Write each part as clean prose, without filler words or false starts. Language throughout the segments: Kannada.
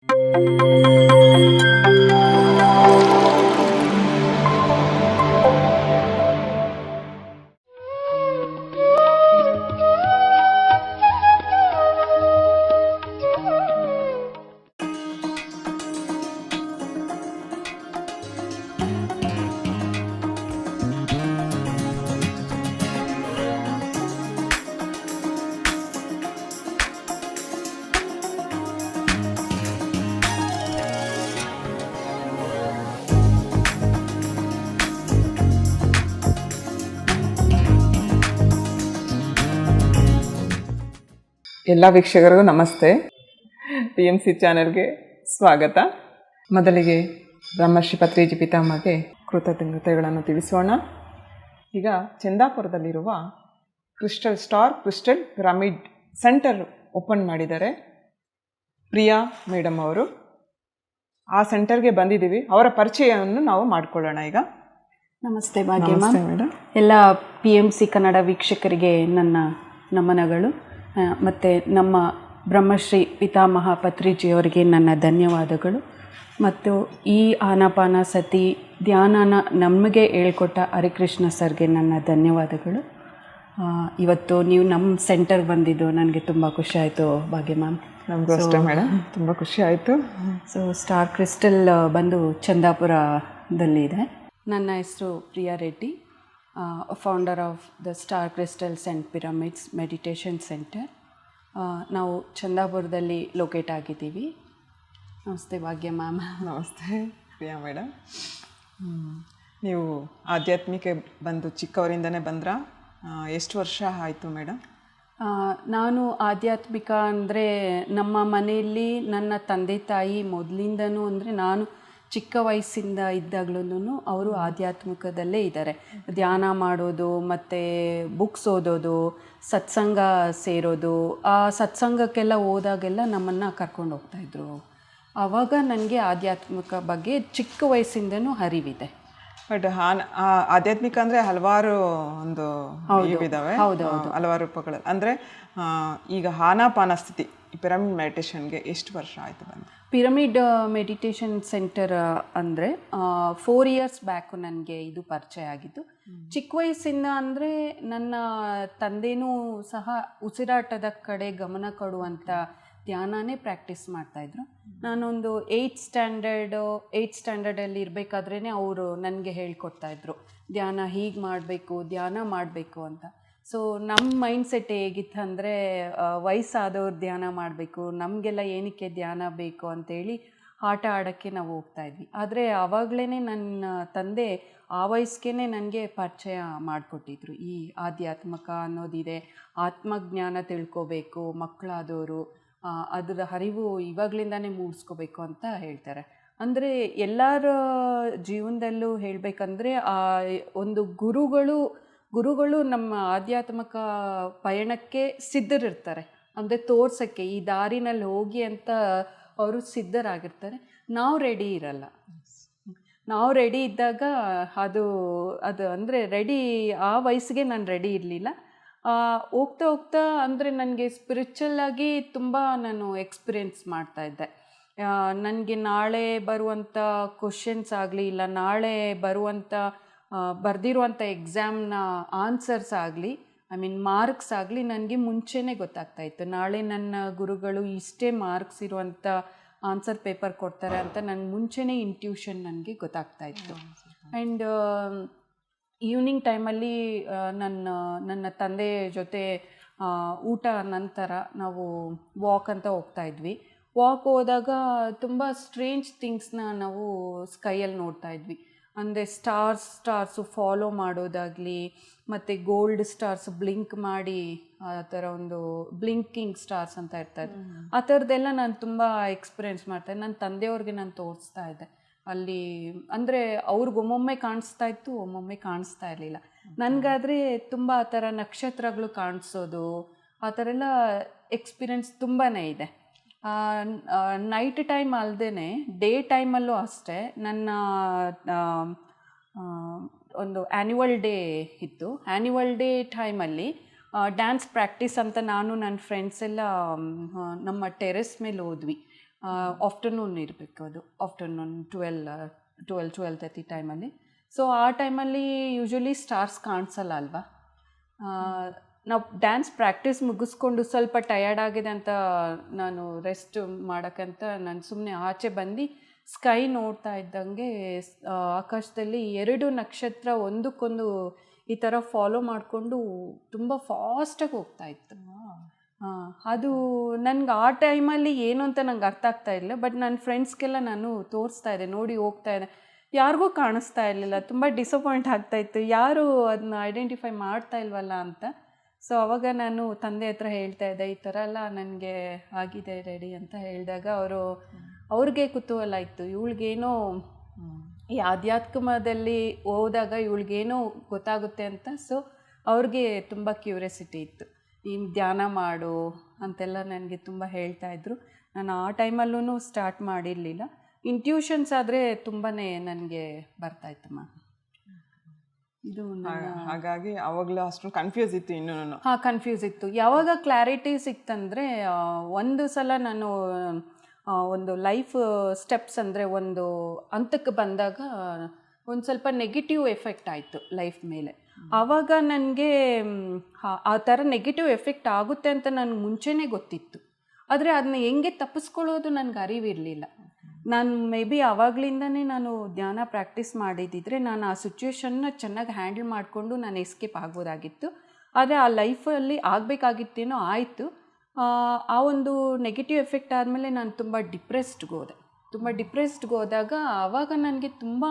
ಎಲ್ಲ ವೀಕ್ಷಕರಿಗೂ ನಮಸ್ತೆ. PMC ಚಾನೆಲ್ಗೆ ಸ್ವಾಗತ. ಮೊದಲಿಗೆ ಬ್ರಹ್ಮರ್ಷಿ ಪತ್ರಿಜಿ ಪಿತಾಮಹಗೆ ಕೃತಜ್ಞತೆಗಳನ್ನು ತಿಳಿಸೋಣ. ಈಗ ಚಂದಾಪುರದಲ್ಲಿರುವ star crystal pyramid centre open ಮಾಡಿದ್ದಾರೆ ಪ್ರಿಯಾ ಮೇಡಮ್ ಅವರು. ಆ ಸೆಂಟರ್ಗೆ ಬಂದಿದ್ದೀವಿ. ಅವರ ಪರಿಚಯವನ್ನು ನಾವು ಮಾಡಿಕೊಳ್ಳೋಣ. ಈಗ ನಮಸ್ತೆ ಭಾಗ್ಯಮ್ಮ. ಮೇಡಮ್, ಎಲ್ಲ PMC ಕನ್ನಡ ವೀಕ್ಷಕರಿಗೆ ನನ್ನ ನಮನಗಳು. ಮತ್ತು ನಮ್ಮ ಬ್ರಹ್ಮಶ್ರೀ ಪಿತಾಮಹ ಪತ್ರಿಜಿಯವರಿಗೆ ನನ್ನ ಧನ್ಯವಾದಗಳು. ಮತ್ತು ಈ ಆನಾಪಾನಸತಿ ಧ್ಯಾನನ ನಮಗೆ ಹೇಳ್ಕೊಟ್ಟ ಹರಿಕೃಷ್ಣ ಸರ್ಗೆ ನನ್ನ ಧನ್ಯವಾದಗಳು. ಇವತ್ತು ನೀವು ನಮ್ಮ ಸೆಂಟರ್ ಬಂದಿದ್ದು ನನಗೆ ತುಂಬ ಖುಷಿ ಆಯಿತು ಭಾಗ್ಯ ಮ್ಯಾಮ್. ನಮಗೂ ಅಷ್ಟೇ ಮೇಡಮ್, ತುಂಬ ಖುಷಿ ಆಯಿತು. ಸೊ ಸ್ಟಾರ್ ಕ್ರಿಸ್ಟಲ್ ಬಂದು ಚಂದಾಪುರದಲ್ಲಿದೆ. ನನ್ನ ಹೆಸರು Priya Reddy, founder of the star crystals and pyramids meditation centre. ನಾವು ಚಂದಾಪುರದಲ್ಲಿ ಲೊಕೇಟ್ ಆಗಿದ್ದೀವಿ. ನಮಸ್ತೆ ಭಾಗ್ಯ ಮ್ಯಾಮ್. ನಮಸ್ತೆ ಪ್ರಿಯಾ ಮೇಡಮ್. ನೀವು ಆಧ್ಯಾತ್ಮಿಕ ಬಂದು ಚಿಕ್ಕವರಿಂದನೇ ಬಂದ್ರಾ? ಎಷ್ಟು ವರ್ಷ ಆಯಿತು ಮೇಡಮ್? ನಾನು ಆಧ್ಯಾತ್ಮಿಕ ಅಂದರೆ ನಮ್ಮ ಮನೆಯಲ್ಲಿ ನನ್ನ ತಂದೆ ತಾಯಿ ಮೊದಲಿಂದನೂ ಅಂದರೆ ನಾನು ಚಿಕ್ಕ ವಯಸ್ಸಿಂದ ಇದ್ದಾಗ್ಲೂ ಅವರು ಆಧ್ಯಾತ್ಮಿಕದಲ್ಲೇ ಇದ್ದಾರೆ. ಧ್ಯಾನ ಮಾಡೋದು ಮತ್ತು ಬುಕ್ಸ್ ಓದೋದು, ಸತ್ಸಂಗ ಸೇರೋದು. ಆ ಸತ್ಸಂಗಕ್ಕೆಲ್ಲ ಹೋದಾಗೆಲ್ಲ ನಮ್ಮನ್ನು ಕರ್ಕೊಂಡು ಹೋಗ್ತಾಯಿದ್ರು. ಆವಾಗ ನನಗೆ ಆಧ್ಯಾತ್ಮಿಕ ಬಗ್ಗೆ ಚಿಕ್ಕ ವಯಸ್ಸಿಂದನೂ ಅರಿವಿದೆ. ಬಟ್ ಆಧ್ಯಾತ್ಮಿಕ ಅಂದರೆ ಹಲವಾರು ಒಂದು ಇದಾವೆ, ಹಲವಾರು ರೂಪಗಳು. ಅಂದರೆ ಈಗ ಆನಾಪಾನ ಸ್ಥಿತಿ ಪಿರಮಿಡ್ ಮೆಡಿಟೇಷನ್ಗೆ ಎಷ್ಟು ವರ್ಷ ಆಯಿತು ಬಂದು? ಪಿರಮಿಡ್ ಮೆಡಿಟೇಷನ್ ಸೆಂಟರ್ ಅಂದರೆ 4 ಇಯರ್ಸ್ ಬ್ಯಾಕು ನನಗೆ ಇದು ಪರಿಚಯ ಆಗಿದ್ದು. ಚಿಕ್ಕ ವಯಸ್ಸಿಂದ ಅಂದರೆ ನನ್ನ ತಂದೆನೂ ಸಹ ಉಸಿರಾಟದ ಕಡೆ ಗಮನ ಕೊಡುವಂಥ ಧ್ಯಾನನೇ ಪ್ರಾಕ್ಟೀಸ್ ಮಾಡ್ತಾಯಿದ್ರು. ನಾನೊಂದು 8th ಸ್ಟ್ಯಾಂಡರ್ಡಲ್ಲಿ ಇರಬೇಕಾದ್ರೇ ಅವರು ನನಗೆ ಹೇಳ್ಕೊಡ್ತಾಯಿದ್ರು ಧ್ಯಾನ ಹೀಗೆ ಮಾಡಬೇಕು, ಧ್ಯಾನ ಮಾಡಬೇಕು ಅಂತ. ಸೊ ನಮ್ಮ ಮೈಂಡ್ಸೆಟ್ ಹೇಗಿತ್ತು ಅಂದರೆ ವಯಸ್ಸಾದವ್ರು ಧ್ಯಾನ ಮಾಡಬೇಕು, ನಮಗೆಲ್ಲ ಏನಕ್ಕೆ ಧ್ಯಾನ ಬೇಕು ಅಂತೇಳಿ ಆಟ ಆಡೋಕ್ಕೆ ನಾವು ಹೋಗ್ತಾಯಿದ್ವಿ. ಆದರೆ ಆವಾಗಲೇ ನನ್ನ ತಂದೆ ಆ ವಯಸ್ಸಿಗೆ ನನಗೆ ಪರಿಚಯ ಮಾಡಿಕೊಟ್ಟಿದ್ರು. ಈ ಆಧ್ಯಾತ್ಮಿಕ ಅನ್ನೋದಿದೆ, ಆತ್ಮಜ್ಞಾನ ತಿಳ್ಕೊಬೇಕು, ಮಕ್ಕಳಾದವರು ಅದರ ಅರಿವು ಇವಾಗಲಿಂದನೇ ಮೂಡಿಸ್ಕೋಬೇಕು ಅಂತ ಹೇಳ್ತಾರೆ. ಅಂದರೆ ಎಲ್ಲರ ಜೀವನದಲ್ಲೂ ಹೇಳಬೇಕಂದ್ರೆ ಒಂದು ಗುರುಗಳು ನಮ್ಮ ಆಧ್ಯಾತ್ಮಿಕ ಪಯಣಕ್ಕೆ ಸಿದ್ಧರಿರ್ತಾರೆ. ಅಂದರೆ ತೋರ್ಸೋಕ್ಕೆ ಈ ದಾರಿನಲ್ಲಿ ಹೋಗಿ ಅಂತ ಅವರು ಸಿದ್ಧರಾಗಿರ್ತಾರೆ. ನಾವು ರೆಡಿ ಇರಲ್ಲ. ನಾವು ರೆಡಿ ಇದ್ದಾಗ ಅದು ಅಂದರೆ ರೆಡಿ ಆ ವಯಸ್ಸಿಗೆ ನಾನು ರೆಡಿ ಇರಲಿಲ್ಲ. ಹೋಗ್ತಾ ಹೋಗ್ತಾ ಅಂದರೆ ನನಗೆ ಸ್ಪಿರಿಚುವಲ್ಲಾಗಿ ತುಂಬ ನಾನು ಎಕ್ಸ್ಪೀರಿಯೆನ್ಸ್ ಮಾಡ್ತಾಯಿದ್ದೆ. ನನಗೆ ನಾಳೆ ಬರುವಂಥ ಕ್ವಶನ್ಸ್ ಆಗಲಿ, ಇಲ್ಲ ನಾಳೆ ಬರೆದಿರುವಂಥ ಎಕ್ಸಾಮ್ನ ಆನ್ಸರ್ಸ್ ಆಗಲಿ, ಮಾರ್ಕ್ಸ್ ಆಗಲಿ ನನಗೆ ಮುಂಚೆನೇ ಗೊತ್ತಾಗ್ತಾಯಿತ್ತು. ನಾಳೆ ನನ್ನ ಗುರುಗಳು ಇಷ್ಟೇ ಮಾರ್ಕ್ಸ್ ಇರುವಂಥ ಆನ್ಸರ್ ಪೇಪರ್ ಕೊಡ್ತಾರೆ ಅಂತ ನನಗೆ ಮುಂಚೆನೇ ಇಂಟ್ಯೂಷನ್ ನನಗೆ ಗೊತ್ತಾಗ್ತಾಯಿತ್ತು. ಆ್ಯಂಡ್ ಈವ್ನಿಂಗ್ ಟೈಮಲ್ಲಿ ನನ್ನ ತಂದೆ ಜೊತೆ ಊಟ ನಂತರ ನಾವು ವಾಕ್ ಅಂತ ಹೋಗ್ತಾಯಿದ್ವಿ. ವಾಕ್ ಹೋದಾಗ ತುಂಬ ಸ್ಟ್ರೇಂಜ್ ಥಿಂಗ್ಸ್ನ ನಾವು ಸ್ಕೈಯಲ್ಲಿ ನೋಡ್ತಾಯಿದ್ವಿ. ಅಂದರೆ ಸ್ಟಾರ್ಸು ಫಾಲೋ ಮಾಡೋದಾಗಲಿ, ಮತ್ತು ಗೋಲ್ಡ್ ಸ್ಟಾರ್ಸ್ ಬ್ಲಿಂಕ್ ಮಾಡಿ ಆ ಥರ ಒಂದು ಬ್ಲಿಂಕಿಂಗ್ ಸ್ಟಾರ್ಸ್ ಅಂತ ಇರ್ತಾಯಿತ್ತು. ಆ ಥರದ್ದೆಲ್ಲ ನಾನು ತುಂಬ ಎಕ್ಸ್ಪೀರಿಯೆನ್ಸ್ ಮಾಡ್ತಾಯಿದ್ದೆ. ನನ್ನ ತಂದೆಯವ್ರಿಗೆ ನಾನು ತೋರಿಸ್ತಾ ಇದ್ದೆ. ಅಲ್ಲಿ ಅಂದರೆ ಅವ್ರಿಗೊಮ್ಮೊಮ್ಮೆ ಕಾಣಿಸ್ತಾ ಇತ್ತು, ಒಮ್ಮೊಮ್ಮೆ ಕಾಣಿಸ್ತಾ ಇರಲಿಲ್ಲ. ನನಗಾದರೆ ತುಂಬ ಆ ಥರ ನಕ್ಷತ್ರಗಳು ಕಾಣಿಸೋದು, ಆ ಥರ ಎಲ್ಲ ಎಕ್ಸ್ಪೀರಿಯೆನ್ಸ್ ತುಂಬಾ ಇದೆ. ನೈಟ್ ಟೈಮ್ ಅಲ್ಲದೇ ಡೇ ಟೈಮಲ್ಲೂ ಅಷ್ಟೇ. ನನ್ನ ಒಂದು ಆ್ಯನ್ಯುವಲ್ ಡೇ ಇತ್ತು. ಆ್ಯನ್ಯುವಲ್ ಡೇ ಟೈಮಲ್ಲಿ ಡ್ಯಾನ್ಸ್ ಪ್ರಾಕ್ಟೀಸ್ ಅಂತ ನಾನು ನನ್ನ ಫ್ರೆಂಡ್ಸ್ ಎಲ್ಲ ನಮ್ಮ ಟೆರೆಸ್ ಮೇಲೆ ಹೋದ್ವಿ. ಆಫ್ಟರ್ನೂನ್ ಇರಬೇಕು, ಅದು ಆಫ್ಟರ್ನೂನ್ 12:30 ಟೈಮಲ್ಲಿ. ಸೊ ಆ ಟೈಮಲ್ಲಿ ಯೂಶ್ವಲಿ ಸ್ಟಾರ್ಸ್ ಕಾಣಿಸಲ್ಲ ಅಲ್ವಾ. ನಾವು ಡ್ಯಾನ್ಸ್ ಪ್ರಾಕ್ಟೀಸ್ ಮುಗಿಸ್ಕೊಂಡು ಸ್ವಲ್ಪ ಟಯರ್ಡ್ ಆಗಿದೆ ಅಂತ ನಾನು ರೆಸ್ಟ್ ಮಾಡೋಕ್ಕಂತ ನಾನು ಸುಮ್ಮನೆ ಆಚೆ ಬಂದು ಸ್ಕೈ ನೋಡ್ತಾ ಇದ್ದಂಗೆ ಆಕಾಶದಲ್ಲಿ 2 ನಕ್ಷತ್ರ ಒಂದಕ್ಕೊಂದು ಈ ಥರ ಫಾಲೋ ಮಾಡಿಕೊಂಡು ತುಂಬ ಫಾಸ್ಟಾಗಿ ಹೋಗ್ತಾ ಇತ್ತು. ಅದು ನನಗೆ ಆ ಟೈಮಲ್ಲಿ ಏನು ಅಂತ ನಂಗೆ ಅರ್ಥ ಆಗ್ತಾ ಇಲ್ಲ. ಬಟ್ ನನ್ನ ಫ್ರೆಂಡ್ಸ್ಗೆಲ್ಲ ನಾನು ತೋರಿಸ್ತಾ ಇದ್ದೆ, ನೋಡಿ ಹೋಗ್ತಾ ಇದೆ, ಯಾರಿಗೂ ಕಾಣಿಸ್ತಾ ಇರಲಿಲ್ಲ. ತುಂಬ ಡಿಸಪಾಯಿಂಟ್ ಆಗ್ತಾಯಿತ್ತು, ಯಾರು ಅದನ್ನ ಐಡೆಂಟಿಫೈ ಮಾಡ್ತಾ ಇಲ್ವಲ್ಲ ಅಂತ. ಸೊ ಅವಾಗ ನಾನು ತಂದೆ ಹತ್ರ ಹೇಳ್ತಾ ಇದ್ದೆ, ಈ ಥರ ಎಲ್ಲ ನನಗೆ ಆಗಿದೆ ರೆಡಿ ಅಂತ ಹೇಳಿದಾಗ ಅವ್ರಿಗೆ ಕುತೂಹಲ ಇತ್ತು, ಇವಳಿಗೇನೋ ಈ ಆಧ್ಯಾತ್ಮದಲ್ಲಿ ಹೋದಾಗ ಇವಳಿಗೇನೋ ಗೊತ್ತಾಗುತ್ತೆ ಅಂತ. ಸೊ ಅವ್ರಿಗೆ ತುಂಬ ಕ್ಯೂರಿಯಾಸಿಟಿ ಇತ್ತು, ಈ ಧ್ಯಾನ ಮಾಡು ಅಂತೆಲ್ಲ ನನಗೆ ತುಂಬ ಹೇಳ್ತಾಯಿದ್ರು. ನಾನು ಆ ಟೈಮಲ್ಲೂ ಸ್ಟಾರ್ಟ್ ಮಾಡಿರಲಿಲ್ಲ. ಇಂಟ್ಯೂಷನ್ಸ್ ಆದರೆ ತುಂಬಾ ನನಗೆ ಬರ್ತಾಯಿತ್ತಮ್ಮ. ಇದು ಹಾಗಾಗಿ ಅವಾಗಲೂ ಅಷ್ಟು ಕನ್ಫ್ಯೂಸ್ ಇತ್ತು. ಇನ್ನೂ ಕನ್ಫ್ಯೂಸ್ ಇತ್ತು. ಯಾವಾಗ ಕ್ಲಾರಿಟಿ ಸಿಕ್ತಂದರೆ, ಒಂದು ಸಲ ನಾನು ಒಂದು ಲೈಫ್ ಸ್ಟೆಪ್ಸ್ ಅಂದರೆ ಒಂದು ಹಂತಕ್ಕೆ ಬಂದಾಗ ಒಂದು ಸ್ವಲ್ಪ ನೆಗೆಟಿವ್ ಎಫೆಕ್ಟ್ ಆಯಿತು ಲೈಫ್ ಮೇಲೆ. ಆವಾಗ ನನಗೆ ಆ ಥರ ನೆಗೆಟಿವ್ ಎಫೆಕ್ಟ್ ಆಗುತ್ತೆ ಅಂತ ನನಗೆ ಮುಂಚೆನೇ ಗೊತ್ತಿತ್ತು. ಆದರೆ ಅದನ್ನ ಹೆಂಗೆ ತಪ್ಪಿಸ್ಕೊಳ್ಳೋದು ನನಗೆ ಅರಿವಿರಲಿಲ್ಲ. ನಾನು ಮೇ ಬಿ ಆವಾಗಲಿಂದನೇ ನಾನು ಧ್ಯಾನ ಪ್ರಾಕ್ಟೀಸ್ ಮಾಡಿದ್ದಿದ್ರೆ ನಾನು ಆ ಸಿಚುವೇಶನ್ನ ಚೆನ್ನಾಗಿ ಹ್ಯಾಂಡಲ್ ಮಾಡಿಕೊಂಡು ನಾನು ಎಸ್ಕೇಪ್ ಆಗ್ಬೋದಾಗಿತ್ತು. ಆದರೆ ಆ ಲೈಫಲ್ಲಿ ಆಗಬೇಕಾಗಿತ್ತೇನೋ ಆಯಿತು. ಆ ಒಂದು ನೆಗೆಟಿವ್ ಎಫೆಕ್ಟ್ ಆದಮೇಲೆ ನಾನು ತುಂಬ ಡಿಪ್ರೆಸ್ಡ್ಗೆ ಹೋದಾಗ ಆವಾಗ ನನಗೆ ತುಂಬ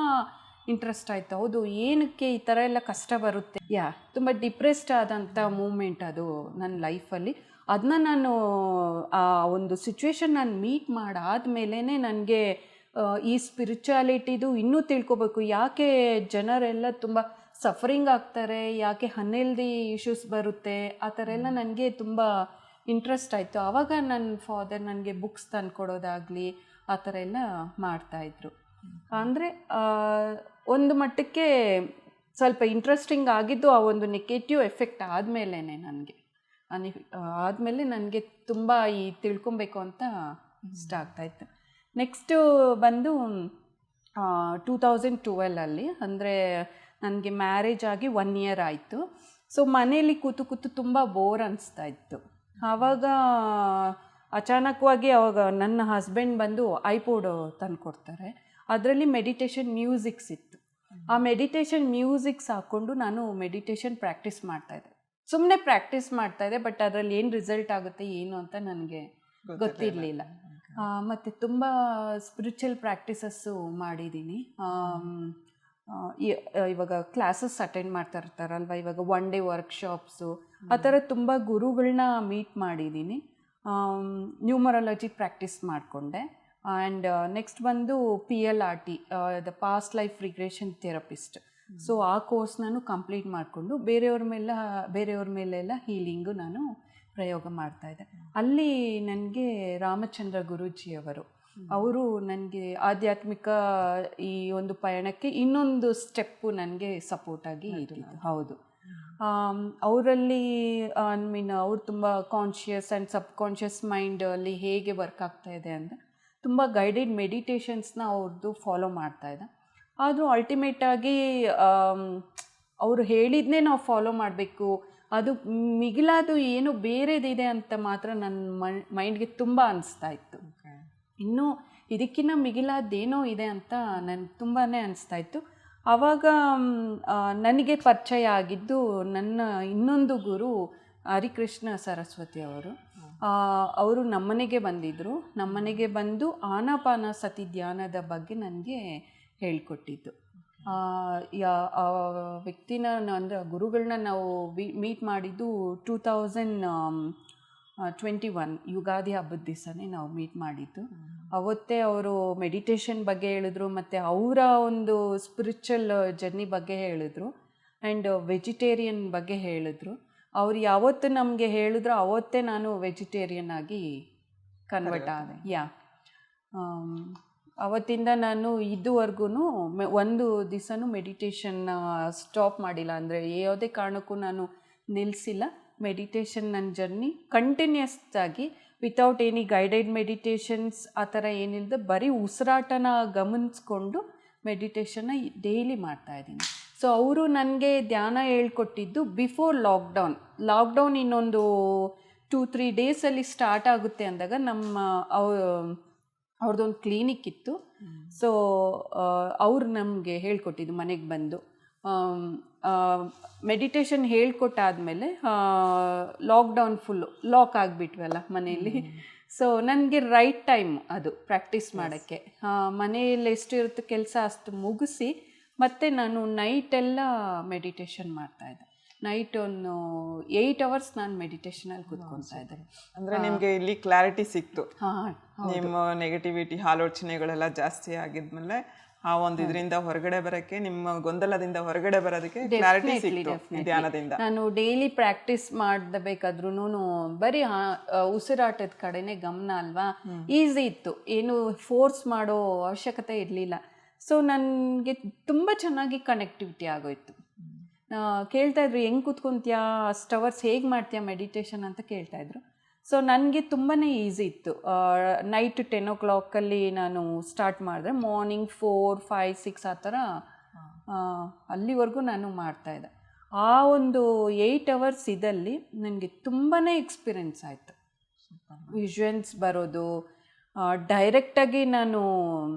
ಇಂಟ್ರೆಸ್ಟ್ ಆಯಿತು. ಹೌದು, ಏನಕ್ಕೆ ಈ ಥರ ಎಲ್ಲ ಕಷ್ಟ ಬರುತ್ತೆ, ತುಂಬ ಡಿಪ್ರೆಸ್ಡ್ ಆದಂಥ ಮೂಮೆಂಟ್ ಅದು ನನ್ನ ಲೈಫಲ್ಲಿ. ಅದನ್ನ ನಾನು ಆ ಒಂದು ಸಿಚುವೇಶನ್ ನಾನು ಮೀಟ್ ಮಾಡಾದ್ಮೇಲೆ ನನಗೆ ಈ ಸ್ಪಿರಿಚುಯಾಲಿಟಿದು ಇನ್ನೂ ತಿಳ್ಕೊಬೇಕು, ಯಾಕೆ ಜನರೆಲ್ಲ ತುಂಬ ಸಫರಿಂಗ್ ಆಗ್ತಾರೆ, ಯಾಕೆ ಅನ್ಹೆಲ್ದಿ ಇಶ್ಯೂಸ್ ಬರುತ್ತೆ, ಆ ಥರ ಎಲ್ಲ ನನಗೆ ತುಂಬ ಇಂಟ್ರೆಸ್ಟ್ ಆಯಿತು. ಆವಾಗ ನನ್ನ ಫಾದರ್ ನನಗೆ ಬುಕ್ಸ್ ತಂದುಕೊಡೋದಾಗಲಿ ಆ ಥರ ಎಲ್ಲ ಮಾಡ್ತಾಯಿದ್ರು. ಅಂದರೆ ಒಂದು ಮಟ್ಟಕ್ಕೆ ಸ್ವಲ್ಪ ಇಂಟ್ರೆಸ್ಟಿಂಗ್ ಆಗಿದ್ದು ಆ ಒಂದು ನೆಗೆಟಿವ್ ಎಫೆಕ್ಟ್ ಆದಮೇಲೆ ನನಗೆ ತುಂಬ ಈ ತಿಳ್ಕೊಬೇಕು ಅಂತ ಇಷ್ಟ ಆಗ್ತಾಯಿತ್ತು. ನೆಕ್ಸ್ಟು ಬಂದು 2012 ಅಂದರೆ ನನಗೆ ಮ್ಯಾರೇಜ್ ಆಗಿ 1 ಇಯರ್ ಆಯಿತು. ಸೊ ಮನೇಲಿ ಕೂತು ತುಂಬ ಬೋರ್ ಅನಿಸ್ತಾ ಇತ್ತು. ಆವಾಗ ಅಚಾನಕವಾಗಿ ಅವಾಗ ನನ್ನ ಹಸ್ಬೆಂಡ್ ಬಂದು ಐಪೋಡ್ ತಂದುಕೊಡ್ತಾರೆ. ಅದರಲ್ಲಿ ಮೆಡಿಟೇಷನ್ ಮ್ಯೂಸಿಕ್ಸ್ ಇತ್ತು. ಆ ಮೆಡಿಟೇಷನ್ ಮ್ಯೂಸಿಕ್ಸ್ ಹಾಕ್ಕೊಂಡು ನಾನು ಮೆಡಿಟೇಷನ್ ಪ್ರಾಕ್ಟೀಸ್ ಮಾಡ್ತಾಯಿದ್ದೆ. ಸುಮ್ಮನೆ ಪ್ರಾಕ್ಟೀಸ್ ಮಾಡ್ತಾಯಿದ್ದೆ, ಬಟ್ ಅದರಲ್ಲಿ ಏನು ರಿಸಲ್ಟ್ ಆಗುತ್ತೆ ಏನು ಅಂತ ನನಗೆ ಗೊತ್ತಿರಲಿಲ್ಲ. ಮತ್ತು ತುಂಬ ಸ್ಪಿರಿಚುವಲ್ ಪ್ರಾಕ್ಟೀಸಸ್ಸು ಮಾಡಿದ್ದೀನಿ. ಇವಾಗ ಕ್ಲಾಸಸ್ ಅಟೆಂಡ್ ಮಾಡ್ತಾ ಇರ್ತಾರಲ್ವ, ಇವಾಗ 1 ಡೇ ವರ್ಕ್ಶಾಪ್ಸು ಆ ಥರ ತುಂಬ ಗುರುಗಳನ್ನ ಮೀಟ್ ಮಾಡಿದ್ದೀನಿ. ನ್ಯೂಮರಾಲಜಿ ಪ್ರಾಕ್ಟೀಸ್ ಮಾಡಿಕೊಂಡೆ. ಆ್ಯಂಡ್ ನೆಕ್ಸ್ಟ್ ಬಂದು PLRT, the past life regression therapist. So ಆ ಕೋರ್ಸ್ ನಾನು ಕಂಪ್ಲೀಟ್ ಮಾಡಿಕೊಂಡು ಬೇರೆಯವ್ರ ಮೇಲೆಲ್ಲ ಹೀಲಿಂಗು ನಾನು ಪ್ರಯೋಗ ಮಾಡ್ತಾಯಿದ್ದೆ. ಅಲ್ಲಿ ನನಗೆ ರಾಮಚಂದ್ರ ಗುರೂಜಿಯವರು ಅವರು ನನಗೆ ಆಧ್ಯಾತ್ಮಿಕ ಈ ಒಂದು ಪಯಣಕ್ಕೆ ಇನ್ನೊಂದು ಸ್ಟೆಪ್ಪು ನನಗೆ ಸಪೋರ್ಟಾಗಿ ಇರಲಿದ್ದು. ಹೌದು, ಅವರಲ್ಲಿ ಅವ್ರು ತುಂಬ ಕಾನ್ಷಿಯಸ್ ಆ್ಯಂಡ್ ಸಬ್ಕಾನ್ಷಿಯಸ್ ಮೈಂಡಲ್ಲಿ ಹೇಗೆ ವರ್ಕ್ ಆಗ್ತಾಯಿದೆ ಅಂತ ತುಂಬ ಗೈಡೆಡ್ ಮೆಡಿಟೇಷನ್ಸ್ನ ಅವ್ರದ್ದು ಫಾಲೋ ಮಾಡ್ತಾಯಿದ್ದೆ. ಆದರೂ ಅಲ್ಟಿಮೇಟಾಗಿ ಅವರು ಹೇಳಿದ್ನೇ ನಾವು ಫಾಲೋ ಮಾಡಬೇಕು, ಅದು ಮಿಗಿಲಾದು ಏನೋ ಬೇರೆದಿದೆ ಅಂತ ಮಾತ್ರ ನನ್ನ ಮೈಂಡ್ಗೆ ತುಂಬ ಅನಿಸ್ತಾ ಇತ್ತು. ಇನ್ನೂ ಇದಕ್ಕಿಂತ ಮಿಗಿಲಾದೇನೋ ಇದೆ ಅಂತ ನನಗೆ ತುಂಬಾ ಅನಿಸ್ತಾಯಿತ್ತು. ಆವಾಗ ನನಗೆ ಪರಿಚಯ ಆಗಿದ್ದು ನನ್ನ ಇನ್ನೊಂದು ಗುರು ಹರಿಕೃಷ್ಣ ಸರಸ್ವತಿ ಅವರು ನಮ್ಮನೆಗೆ ಬಂದಿದ್ದರು. ನಮ್ಮನೆಗೆ ಬಂದು ಆನಾಪಾನಸತಿ ಧ್ಯಾನದ ಬಗ್ಗೆ ನನಗೆ ಹೇಳಿಕೊಟ್ಟಿದ್ದು. ಆ ವ್ಯಕ್ತಿನ ಅಂದರೆ ಗುರುಗಳನ್ನ ನಾವು ಮೀಟ್ ಮಾಡಿದ್ದು 2021 ಯುಗಾದಿ ಹಬ್ಬದ ದಿವಸನೇ ನಾವು ಮೀಟ್ ಮಾಡಿದ್ದು. ಅವತ್ತೇ ಅವರು ಮೆಡಿಟೇಷನ್ ಬಗ್ಗೆ ಹೇಳಿದ್ರು, ಮತ್ತು ಅವರ ಒಂದು ಸ್ಪಿರಿಚುವಲ್ ಜರ್ನಿ ಬಗ್ಗೆ ಹೇಳಿದ್ರು, ಆ್ಯಂಡ್ ವೆಜಿಟೇರಿಯನ್ ಬಗ್ಗೆ ಹೇಳಿದ್ರು. ಅವ್ರು ಯಾವತ್ತು ನಮಗೆ ಹೇಳಿದ್ರು ಅವತ್ತೇ ನಾನು ವೆಜಿಟೇರಿಯನ್ ಆಗಿ ಕನ್ವರ್ಟ್ ಆದೆ. ಅವತ್ತಿಂದ ನಾನು ಇದುವರೆಗೂ ಒಂದು ದಿವಸನೂ ಮೆಡಿಟೇಷನ್ನ ಸ್ಟಾಪ್ ಮಾಡಿಲ್ಲ. ಅಂದರೆ ಯಾವುದೇ ಕಾರಣಕ್ಕೂ ನಾನು ನಿಲ್ಲಿಸಿಲ್ಲ. ಮೆಡಿಟೇಷನ್ ನನ್ನ ಜರ್ನಿ ಕಂಟಿನ್ಯೂಸ್ ಆಗಿ ವಿತೌಟ್ ಎನಿ ಗೈಡೆಡ್ ಮೆಡಿಟೇಷನ್ಸ್ ಆ ಥರ ಏನಿಲ್ಲದೆ ಬರೀ ಉಸಿರಾಟನ ಗಮನಿಸ್ಕೊಂಡು ಮೆಡಿಟೇಷನ್ನ ಡೈಲಿ ಮಾಡ್ತಾಯಿದ್ದೀನಿ. ಸೊ ಅವರು ನನಗೆ ಧ್ಯಾನ ಹೇಳ್ಕೊಟ್ಟಿದ್ದು ಬಿಫೋರ್ ಲಾಕ್ಡೌನ್ ಇನ್ನೊಂದು 2-3 ಡೇಸಲ್ಲಿ ಸ್ಟಾರ್ಟ್ ಆಗುತ್ತೆ ಅಂದಾಗ ಅವ್ರದ್ದೊಂದು ಕ್ಲಿನಿಕ್ ಇತ್ತು. ಸೊ ಅವ್ರು ನಮಗೆ ಹೇಳ್ಕೊಟ್ಟಿದ್ದು ಮನೆಗೆ ಬಂದು. ಮೆಡಿಟೇಷನ್ ಹೇಳ್ಕೊಟ್ಟಾದಮೇಲೆ ಲಾಕ್ಡೌನ್ ಫುಲ್ಲು ಲಾಕ್ ಆಗಿಬಿಟ್ವಲ್ಲ ಮನೆಯಲ್ಲಿ. ಸೊ ನನಗೆ ರೈಟ್ ಟೈಮ್ ಅದು ಪ್ರಾಕ್ಟೀಸ್ ಮಾಡೋಕ್ಕೆ. ಮನೆಯಲ್ಲಿ ಎಷ್ಟು ಇರುತ್ತೆ ಕೆಲಸ ಅಷ್ಟು ಮುಗಿಸಿ ಮತ್ತು ನಾನು ನೈಟೆಲ್ಲ ಮೆಡಿಟೇಷನ್ ಮಾಡ್ತಾಯಿದ್ದೆ. ನೈಟ್ ಒಂದು 8 hours ನಾನು ಮೆಡಿಟೇಷನಲ್ಲಿ ಕೂತ್ಕೊಳ್ತಾ ಇದ್ದೆ. ಅಂದರೆ ನಿಮಗೆ ಇಲ್ಲಿ ಕ್ಲಾರಿಟಿ ಸಿಕ್ತು. ನಿಮ್ಮ ನೆಗೆಟಿವಿಟಿ ಆಲೋಚನೆಗಳೆಲ್ಲ ಜಾಸ್ತಿ ಆಗಿದ್ಮೇಲೆ ಆ ಒಂದು ಇದರಿಂದ ಹೊರಗಡೆ ಬರೋಕ್ಕೆ, ನಿಮ್ಮ ಗೊಂದಲದಿಂದ ಹೊರಗಡೆ ಬರೋದಕ್ಕೆ ಕ್ಲಾರಿಟಿ ಸಿಕ್ತು ಧ್ಯಾನದಿಂದ. ನಾನು ಡೈಲಿ ಪ್ರಾಕ್ಟೀಸ್ ಮಾಡಬೇಕಾದ್ರೂ ಬರೀ ಉಸಿರಾಟದ ಕಡೆನೇ ಗಮನ ಅಲ್ವಾ, ಈಸಿ ಇತ್ತು, ಏನು ಫೋರ್ಸ್ ಮಾಡೋ ಅವಶ್ಯಕತೆ ಇರಲಿಲ್ಲ. ಸೊ ನನಗೆ ತುಂಬ ಚೆನ್ನಾಗಿ ಕನೆಕ್ಟಿವಿಟಿ ಆಗೋಯ್ತು. ಕೇಳ್ತಾಯಿದ್ರು ಹೆಂಗೆ ಕೂತ್ಕೊತೀಯಾ ಅಷ್ಟು ಅವರ್ಸ್, ಹೇಗೆ ಮಾಡ್ತೀಯಾ ಮೆಡಿಟೇಷನ್ ಅಂತ ಕೇಳ್ತಾಯಿದ್ರು. ಸೊ ನನಗೆ ತುಂಬಾ ಈಸಿ ಇತ್ತು. ನೈಟ್ 10 o'clock ನಾನು ಸ್ಟಾರ್ಟ್ ಮಾಡಿದ್ರೆ ಮಾರ್ನಿಂಗ್ 4, 5, 6 ಆ ಥರ ಅಲ್ಲಿವರೆಗೂ ನಾನು ಮಾಡ್ತಾಯಿದ್ದೆ. ಆ ಒಂದು 8 hours ಇದಲ್ಲಿ ನನಗೆ ತುಂಬಾ ಎಕ್ಸ್ಪೀರಿಯೆನ್ಸ್ ಆಯಿತು. ವಿಷನ್ಸ್ ಬರೋದು, ಡೈರೆಕ್ಟಾಗಿ ನಾನು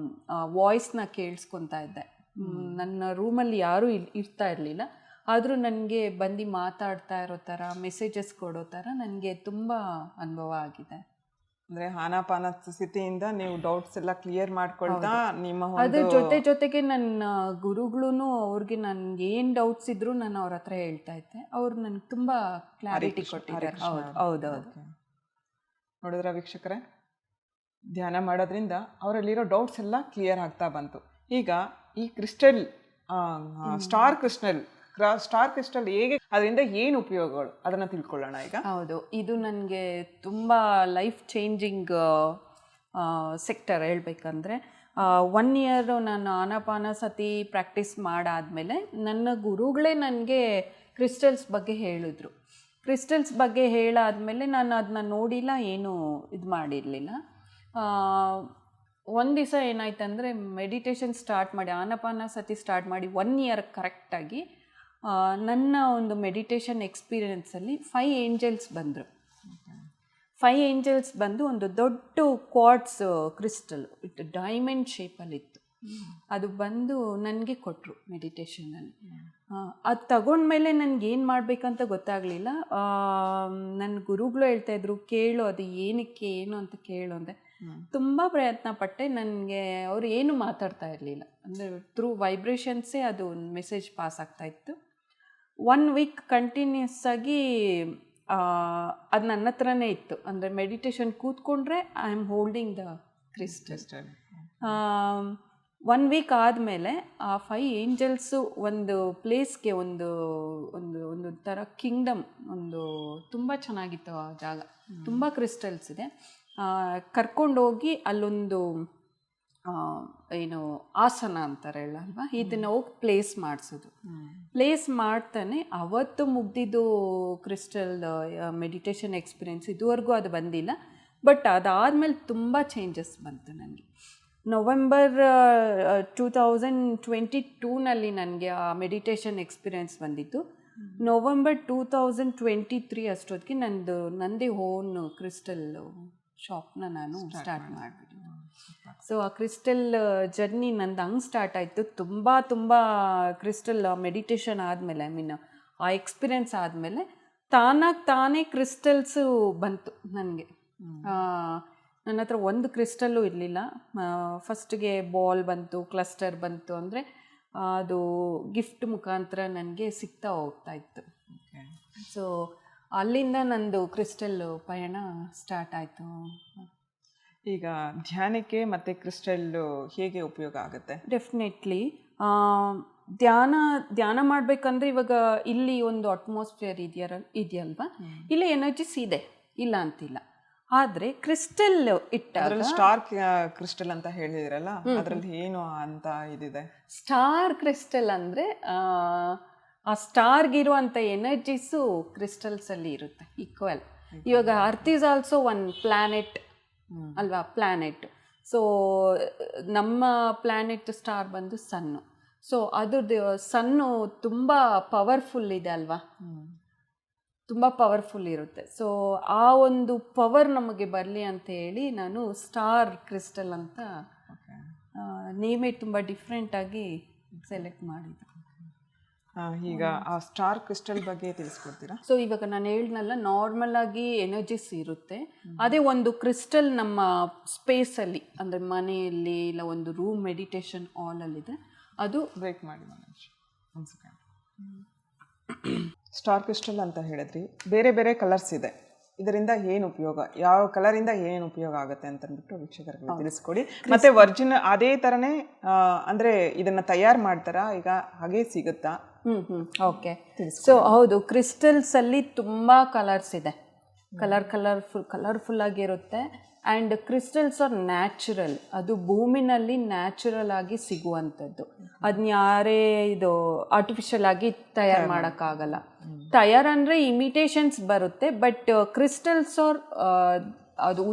ವಾಯ್ಸ್ನ ಕೇಳಿಸ್ಕೊತಾ ಇದ್ದೆ. ನನ್ನ ರೂಮಲ್ಲಿ ಯಾರೂ ಇರ್ತಾ ಇರಲಿಲ್ಲ, ಆದರೂ ನನಗೆ ಬಂದು ಮಾತಾಡ್ತಾ ಇರೋ ಥರ, ಮೆಸೇಜಸ್ ಕೊಡೋ ಥರ ನನಗೆ ತುಂಬ ಅನುಭವ ಆಗಿದೆ. ಅಂದರೆ ಆನಾಪಾನ ಸ್ಥಿತಿಯಿಂದ ನೀವು ಡೌಟ್ಸ್ ಎಲ್ಲ ಕ್ಲಿಯರ್ ಮಾಡ್ಕೊಳ್ತಾ ನಿಮ್ಮ ಅದ್ರ ಜೊತೆಗೆ ನನ್ನ ಗುರುಗಳು ಅವ್ರಿಗೆ ನನಗೆ ಏನು ಡೌಟ್ಸ್ ಇದ್ದರೂ ನಾನು ಅವ್ರ ಹತ್ರ ಹೇಳ್ತಾ ಇದ್ದೆ. ಅವ್ರು ನನಗೆ ತುಂಬ ಕ್ಲಾರಿಟಿ ಕೊಟ್ಟಿದ್ದಾರೆ. ಹೌದೌದು. ನೋಡಿದ್ರ ವೀಕ್ಷಕರೇ, ಧ್ಯಾನ ಮಾಡೋದ್ರಿಂದ ಅವರಲ್ಲಿರೋ ಡೌಟ್ಸ್ ಎಲ್ಲ ಕ್ಲಿಯರ್ ಆಗ್ತಾ ಬಂತು. ಈಗ ಈ ಕ್ರಿಸ್ಟಲ್, ಸ್ಟಾರ್ ಕ್ರಿಸ್ಟಲ್ ಹೇಗೆ, ಅದರಿಂದ ಏನು ಉಪಯೋಗಗಳು ಅದನ್ನು ತಿಳ್ಕೊಳ್ಳೋಣ ಈಗ. ಹೌದು, ಇದು ನನಗೆ ತುಂಬ ಲೈಫ್ ಚೇಂಜಿಂಗ್ ಸೆಕ್ಟರ್. ಹೇಳ್ಬೇಕಂದ್ರೆ 1 year ನಾನು ಆನಾಪಾನಸತಿ ಪ್ರಾಕ್ಟೀಸ್ ಮಾಡಾದಮೇಲೆ ನನ್ನ ಗುರುಗಳೇ ನನಗೆ ಕ್ರಿಸ್ಟಲ್ಸ್ ಬಗ್ಗೆ ಹೇಳಿದ್ರು. ಕ್ರಿಸ್ಟಲ್ಸ್ ಬಗ್ಗೆ ಹೇಳಾದಮೇಲೆ ನಾನು ಅದನ್ನ ನೋಡಿಲ್ಲ, ಏನೂ ಇದು ಮಾಡಿರಲಿಲ್ಲ. ಒಂದು ದಿವಸ ಏನಾಯ್ತಂದರೆ, ಮೆಡಿಟೇಷನ್ ಸ್ಟಾರ್ಟ್ ಮಾಡಿ, ಆನಾಪಾನಸತಿ ಸ್ಟಾರ್ಟ್ ಮಾಡಿ 1 year ಕರೆಕ್ಟಾಗಿ ನನ್ನ ಒಂದು ಮೆಡಿಟೇಷನ್ ಎಕ್ಸ್ಪೀರಿಯೆನ್ಸಲ್ಲಿ 5 angels ಬಂದರು. 5 angels ಬಂದು ಒಂದು ದೊಡ್ಡ ಕ್ವಾರ್ಟ್ಸ್ ಕ್ರಿಸ್ಟಲ್ ಇಟ್ಟು ಡೈಮಂಡ್ ಶೇಪಲ್ಲಿತ್ತು. ಅದು ಬಂದು ನನಗೆ ಕೊಟ್ಟರು ಮೆಡಿಟೇಷನಲ್ಲಿ. ಅದು ತಗೊಂಡ್ಮೇಲೆ ನನಗೇನು ಮಾಡಬೇಕಂತ ಗೊತ್ತಾಗಲಿಲ್ಲ. ನನ್ನ ಗುರುಗಳು ಹೇಳ್ತಾಯಿದ್ರು, ಕೇಳು ಅದು ಏನಕ್ಕೆ ಏನು ಅಂತ ಕೇಳು ಅಂದೆ. ತುಂಬ ಪ್ರಯತ್ನ ಪಟ್ಟೆ. ನನಗೆ ಅವರು ಏನು ಮಾತಾಡ್ತಾ ಇರಲಿಲ್ಲ, ಅಂದರೆ ಥ್ರೂ ವೈಬ್ರೇಷನ್ಸೇ ಅದು ಮೆಸೇಜ್ ಪಾಸ್ ಆಗ್ತಾಯಿತ್ತು. 1 week ಕಂಟಿನ್ಯೂಸ್ ಆಗಿ ಅದು ನನ್ನ ಹತ್ರನೇ ಇತ್ತು. ಅಂದರೆ ಮೆಡಿಟೇಷನ್ ಕೂತ್ಕೊಂಡ್ರೆ I am holding the crystal. 1 week ಆದಮೇಲೆ ಆ 5 angels ಒಂದು ಪ್ಲೇಸ್ಗೆ, ಒಂದು ಒಂದು ಒಂದು ಥರ ಕಿಂಗ್ಡಮ್, ಒಂದು ತುಂಬ ಚೆನ್ನಾಗಿತ್ತು ಆ ಜಾಗ, ತುಂಬ ಕ್ರಿಸ್ಟಲ್ಸ್ ಇದೆ. ಕರ್ಕೊಂಡೋಗಿ ಅಲ್ಲೊಂದು ಏನು ಆಸನ ಅಂತಾರೆ ಅಲ್ವಾ, ಇದನ್ನು ಹೋಗಿ ಪ್ಲೇಸ್ ಮಾಡಿಸೋದು. ಪ್ಲೇಸ್ ಮಾಡ್ತಾನೆ ಅವತ್ತು ಮುಗ್ದಿದ್ದು ಕ್ರಿಸ್ಟಲ್ ಮೆಡಿಟೇಷನ್ ಎಕ್ಸ್ಪೀರಿಯೆನ್ಸ್. ಇದುವರೆಗೂ ಅದು ಬಂದಿಲ್ಲ, ಬಟ್ ಅದಾದಮೇಲೆ ತುಂಬ ಚೇಂಜಸ್ ಬಂತು ನನಗೆ. November 2022 ನನಗೆ ಆ ಮೆಡಿಟೇಷನ್ ಎಕ್ಸ್ಪೀರಿಯೆನ್ಸ್ ಬಂದಿತ್ತು. November 2023 ಅಷ್ಟೊತ್ತಿಗೆ ನಂದೇ ಓನ್ ಕ್ರಿಸ್ಟಲ್ ಶಾಪ್ನ ನಾನು ಸ್ಟಾರ್ಟ್ ಮಾಡಿಬಿಟ್ಟಿದ್ದೆ. ಸೊ ಆ ಕ್ರಿಸ್ಟಲ್ ಜರ್ನಿ ನಂದು ಹಂಗೆ ಸ್ಟಾರ್ಟ್ ಆಯಿತು. ತುಂಬ ಕ್ರಿಸ್ಟಲ್ ಮೆಡಿಟೇಷನ್ ಆದಮೇಲೆ, ಆ ಎಕ್ಸ್ಪೀರಿಯೆನ್ಸ್ ಆದಮೇಲೆ ತಾನೇ ಕ್ರಿಸ್ಟಲ್ಸು ಬಂತು ನನಗೆ. ನನ್ನ ಹತ್ರ ಒಂದು ಕ್ರಿಸ್ಟಲ್ಲು ಇರಲಿಲ್ಲ. ಫಸ್ಟಿಗೆ ಬಾಲ್ ಬಂತು, ಕ್ಲಸ್ಟರ್ ಬಂತು, ಅಂದರೆ ಅದು ಗಿಫ್ಟ್ ಮುಖಾಂತರ ನನಗೆ ಸಿಗ್ತಾ ಹೋಗ್ತಾಯಿತ್ತು. ಸೊ ಅಲ್ಲಿಂದ ನಂದು ಕ್ರಿಸ್ಟಲ್ ಪಯಣ ಸ್ಟಾರ್ಟ್ ಆಯಿತು. ಈಗ ಧ್ಯಾನಕ್ಕೆ ಮತ್ತು ಕ್ರಿಸ್ಟಲ್ಲು ಹೇಗೆ ಉಪಯೋಗ ಆಗುತ್ತೆ? ಡೆಫಿನೆಟ್ಲಿ ಧ್ಯಾನ ಮಾಡಬೇಕಂದ್ರೆ ಇವಾಗ ಇಲ್ಲಿ ಒಂದು ಅಟ್ಮಾಸ್ಫಿಯರ್ ಇದೆಯಲ್ವಾ, ಇಲ್ಲಿ ಎನರ್ಜಿಸ್ ಇದೆ, ಇಲ್ಲ ಅಂತಿಲ್ಲ. ಆದರೆ ಕ್ರಿಸ್ಟಲ್ ಇಟ್ಟಾಗ, ಸ್ಟಾರ್ ಕ್ರಿಸ್ಟಲ್ ಅಂತ ಹೇಳಿದಿರಲ್ಲ, ಅದರಲ್ಲಿ ಏನು ಅಂತ ಇದಿದೆ? ಸ್ಟಾರ್ ಕ್ರಿಸ್ಟಲ್ ಅಂದರೆ ಆ ಸ್ಟಾರ್ಗಿರುವಂಥ ಎನರ್ಜೀಸು ಕ್ರಿಸ್ಟಲ್ಸಲ್ಲಿ ಇರುತ್ತೆ ಈಕ್ವಲ್. ಇವಾಗ earth is also one planet ಅಲ್ವಾ, ಪ್ಲ್ಯಾನೆಟ್. ಸೊ ನಮ್ಮ ಪ್ಲ್ಯಾನೆಟ್ ಸ್ಟಾರ್ ಬಂದು ಸನ್ನು. ಸೊ ಅದ್ರದ್ದು ಸನ್ನು ತುಂಬ ಪವರ್ಫುಲ್ ಇದೆ ಅಲ್ವಾ, ತುಂಬ ಪವರ್ಫುಲ್ ಇರುತ್ತೆ. ಸೊ ಆ ಒಂದು ಪವರ್ ನಮಗೆ ಬರಲಿ ಅಂತ ಹೇಳಿ ನಾನು ಸ್ಟಾರ್ ಕ್ರಿಸ್ಟಲ್ ಅಂತ ನೇಮೇ ತುಂಬ ಡಿಫ್ರೆಂಟಾಗಿ ಸೆಲೆಕ್ಟ್ ಮಾಡಿದ್ದೆ. ಈಗ ಆ ಸ್ಟಾರ್ ಕ್ರಿಸ್ಟಲ್ ಬಗ್ಗೆ ತಿಳಿಸ್ಕೊಡ್ತೀರಾ? ಸೊ ಇವಾಗ ನಾನು ಹೇಳಿದ್ನಲ್ಲ, ನಾರ್ಮಲ್ ಆಗಿ ಎನರ್ಜಿಸ್ ಇರುತ್ತೆ. ಅದೇ ಒಂದು ಕ್ರಿಸ್ಟಲ್ ನಮ್ಮ ಸ್ಪೇಸಲ್ಲಿ, ಅಂದರೆ ಮನೆಯಲ್ಲಿ ಇಲ್ಲ ಒಂದು ರೂಮ್ ಮೆಡಿಟೇಷನ್ ಹಾಲಲ್ಲಿದೆ, ಅದು ಬ್ರೇಕ್ ಮಾಡಿ ಒಂದು ಸೆಕೆಂಡ್. ಸ್ಟಾರ್ ಕ್ರಿಸ್ಟಲ್ ಅಂತ ಹೇಳಿದ್ರಿ, ಬೇರೆ ಬೇರೆ ಕಲರ್ಸ್ ಇದೆ, ಇದರಿಂದ ಏನು ಉಪಯೋಗ, ಯಾವ ಕಲರಿಂದ ಏನು ಉಪಯೋಗ ಆಗುತ್ತೆ ಅಂತ ಅಂದ್ಬಿಟ್ಟು ವೀಕ್ಷಕರಿಗೆ ತಿಳಿಸ್ಕೊಡಿ. ಮತ್ತೆ ವರ್ಜಿನ್ ಅದೇ ಥರನೇ ಅಂದರೆ ಇದನ್ನು ತಯಾರು ಮಾಡ್ತಾರಾ, ಈಗ ಹಾಗೆ ಸಿಗುತ್ತಾ? ಓಕೆ. ಸೊ ಹೌದು, ಕ್ರಿಸ್ಟಲ್ಸಲ್ಲಿ ತುಂಬ ಕಲರ್ಸ್ ಇದೆ, ಕಲರ್ಫುಲ್ ಆಗಿರುತ್ತೆ. ಆ್ಯಂಡ್ ಕ್ರಿಸ್ಟಲ್ಸ್ ಆರ್ ನ್ಯಾಚುರಲ್, ಅದು ಭೂಮಿನಲ್ಲಿ ನ್ಯಾಚುರಲ್ ಆಗಿ ಸಿಗುವಂಥದ್ದು. ಅದನ್ನ ಯಾರೇ ಇದು ಆರ್ಟಿಫಿಷಿಯಲ್ ಆಗಿ ತಯಾರು ಮಾಡೋಕ್ಕಾಗಲ್ಲ. ತಯಾರಂದರೆ ಇಮಿಟೇಷನ್ಸ್ ಬರುತ್ತೆ, ಬಟ್ ಕ್ರಿಸ್ಟಲ್ಸ್ ಆರ್ ಅದು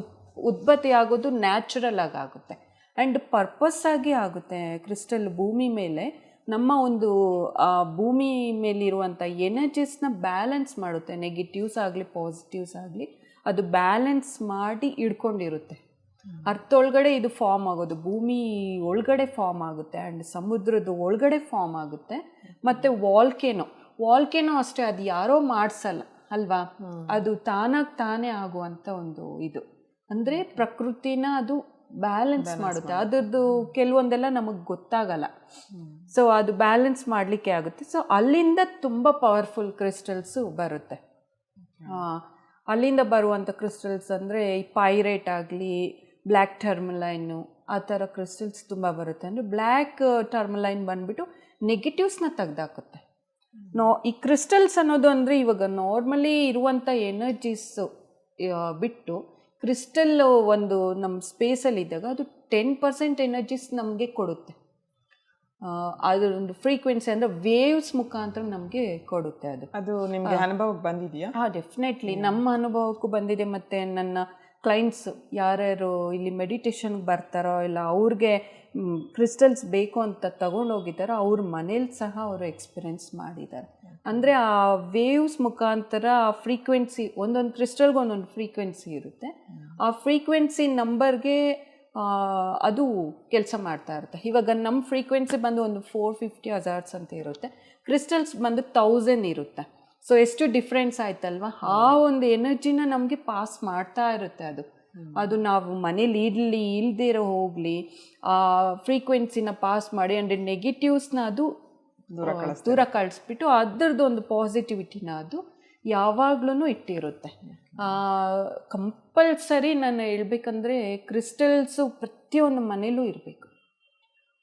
ಉತ್ಪತ್ತಿ ಆಗೋದು ನ್ಯಾಚುರಲ್ ಆಗುತ್ತೆ. ಆ್ಯಂಡ್ ಪರ್ಪಸ್ ಆಗಿ ಆಗುತ್ತೆ. ಕ್ರಿಸ್ಟಲ್ ಭೂಮಿ ಮೇಲೆ ನಮ್ಮ ಒಂದು ಭೂಮಿ ಮೇಲಿರುವಂಥ ಎನರ್ಜೀಸ್ನ ಬ್ಯಾಲೆನ್ಸ್ ಮಾಡುತ್ತೆ. ನೆಗೆಟಿವ್ಸ್ ಆಗಲಿ ಪಾಸಿಟಿವ್ಸ್ ಆಗಲಿ ಅದು ಬ್ಯಾಲೆನ್ಸ್ ಮಾಡಿ ಇಟ್ಕೊಂಡಿರುತ್ತೆ. ಅರ್ಥ ಒಳಗಡೆ ಇದು ಫಾರ್ಮ್ ಆಗೋದು, ಭೂಮಿ ಒಳಗಡೆ ಫಾರ್ಮ್ ಆಗುತ್ತೆ, ಆ್ಯಂಡ್ ಸಮುದ್ರದ ಒಳಗಡೆ ಫಾರ್ಮ್ ಆಗುತ್ತೆ. ಮತ್ತು ವಾಲ್ಕೇನೋ ಅಷ್ಟೇ, ಅದು ಯಾರೋ ಮಾಡಿಸಲ್ಲ ಅಲ್ವಾ, ಅದು ತಾನೇ ಆಗುವಂಥ ಒಂದು ಇದು. ಅಂದರೆ ಪ್ರಕೃತಿನ ಅದು ಬ್ಯಾಲೆನ್ಸ್ ಮಾಡುತ್ತೆ. ಅದರದ್ದು ಕೆಲವೊಂದೆಲ್ಲ ನಮಗೆ ಗೊತ್ತಾಗಲ್ಲ. ಸೊ ಅದು ಬ್ಯಾಲೆನ್ಸ್ ಮಾಡಲಿಕ್ಕೆ ಆಗುತ್ತೆ. ಸೊ ಅಲ್ಲಿಂದ ತುಂಬ ಪವರ್ಫುಲ್ ಕ್ರಿಸ್ಟಲ್ಸು ಬರುತ್ತೆ. ಅಲ್ಲಿಂದ ಬರುವಂಥ ಕ್ರಿಸ್ಟಲ್ಸ್ ಅಂದರೆ ಈ ಪೈರೇಟ್ ಆಗಲಿ, ಬ್ಲ್ಯಾಕ್ ಟರ್ಮಲೈನು, ಆ ಥರ ಕ್ರಿಸ್ಟಲ್ಸ್ ತುಂಬ ಬರುತ್ತೆ. ಅಂದರೆ ಬ್ಲ್ಯಾಕ್ ಟರ್ಮಲೈನ್ ಬಂದುಬಿಟ್ಟು ನೆಗೆಟಿವ್ಸ್ನ ತೆಗ್ದಾಕುತ್ತೆ. ಈ ಕ್ರಿಸ್ಟಲ್ಸ್ ಅನ್ನೋದು ಅಂದರೆ ಇವಾಗ ನಾರ್ಮಲಿ ಇರುವಂಥ ಎನರ್ಜೀಸು ಬಿಟ್ಟು ಕ್ರಿಸ್ಟಲ್ ಒಂದು ನಮ್ಮ ಸ್ಪೇಸಲ್ಲಿ ಇದ್ದಾಗ ಅದು 10% ಎನರ್ಜೀಸ್ ನಮಗೆ ಕೊಡುತ್ತೆ. ಅದೊಂದು ಫ್ರೀಕ್ವೆನ್ಸಿ ಅಂದರೆ ವೇವ್ಸ್ ಮುಖಾಂತರ ನಮಗೆ ಕೊಡುತ್ತೆ. ಅದು ನಿಮಗೆ ಅನುಭವಕ್ಕೆ ಬಂದಿದೆಯಾ? ಡೆಫಿನೆಟ್ಲಿ ನಮ್ಮ ಅನುಭವಕ್ಕೂ ಬಂದಿದೆ. ಮತ್ತು ನನ್ನ ಕ್ಲೈಂಟ್ಸ್ ಯಾರ್ಯಾರು ಇಲ್ಲಿ ಮೆಡಿಟೇಷನ್ಗೆ ಬರ್ತಾರೋ ಇಲ್ಲ ಅವ್ರಿಗೆ ಕ್ರಿಸ್ಟಲ್ಸ್ ಬೇಕು ಅಂತ ತಗೊಂಡೋಗಿದ್ದಾರೋ ಅವ್ರ ಮನೇಲಿ ಸಹ ಅವರು ಎಕ್ಸ್ಪೀರಿಯೆನ್ಸ್ ಮಾಡಿದ್ದಾರೆ. ಅಂದರೆ ಆ ವೇವ್ಸ್ ಮುಖಾಂತರ ಆ ಫ್ರೀಕ್ವೆನ್ಸಿ, ಒಂದೊಂದು ಕ್ರಿಸ್ಟಲ್ಗೆ ಒಂದೊಂದು ಫ್ರೀಕ್ವೆನ್ಸಿ ಇರುತ್ತೆ. ಆ ಫ್ರೀಕ್ವೆನ್ಸಿ ನಂಬರ್ಗೆ ಅದು ಕೆಲಸ ಮಾಡ್ತಾ ಇರುತ್ತೆ. ಇವಾಗ ನಮ್ಮ ಫ್ರೀಕ್ವೆನ್ಸಿ ಬಂದು ಒಂದು 450 ಹಜಾರ್ಟ್ಸ್ ಅಂತ ಇರುತ್ತೆ, ಕ್ರಿಸ್ಟಲ್ಸ್ ಬಂದು 1000 ಇರುತ್ತೆ. ಸೊ ಎಷ್ಟು ಡಿಫ್ರೆನ್ಸ್ ಆಯ್ತಲ್ವ. ಆ ಒಂದು ಎನರ್ಜಿನ ನಮಗೆ ಪಾಸ್ ಮಾಡ್ತಾ ಇರುತ್ತೆ. ಅದು ನಾವು ಮನೇಲಿ ಇಲ್ದಿರೋ ಹೋಗಲಿ ಆ ಫ್ರೀಕ್ವೆನ್ಸಿನ ಪಾಸ್ ಮಾಡಿ ಅಂದರೆ ನೆಗೆಟಿವ್ಸ್ನ ಅದು ದೂರ ಕಳಿಸ್ಬಿಟ್ಟು ಅದರದ್ದು ಒಂದು ಪಾಸಿಟಿವಿಟಿನ ಅದು ಯಾವಾಗ್ಲೂ ಇಟ್ಟಿರುತ್ತೆ. ಕಂಪಲ್ಸರಿ ನಾನು ಹೇಳ್ಬೇಕಂದ್ರೆ ಕ್ರಿಸ್ಟಲ್ಸು ಪ್ರತಿಯೊಂದು ಮನೇಲೂ ಇರಬೇಕು.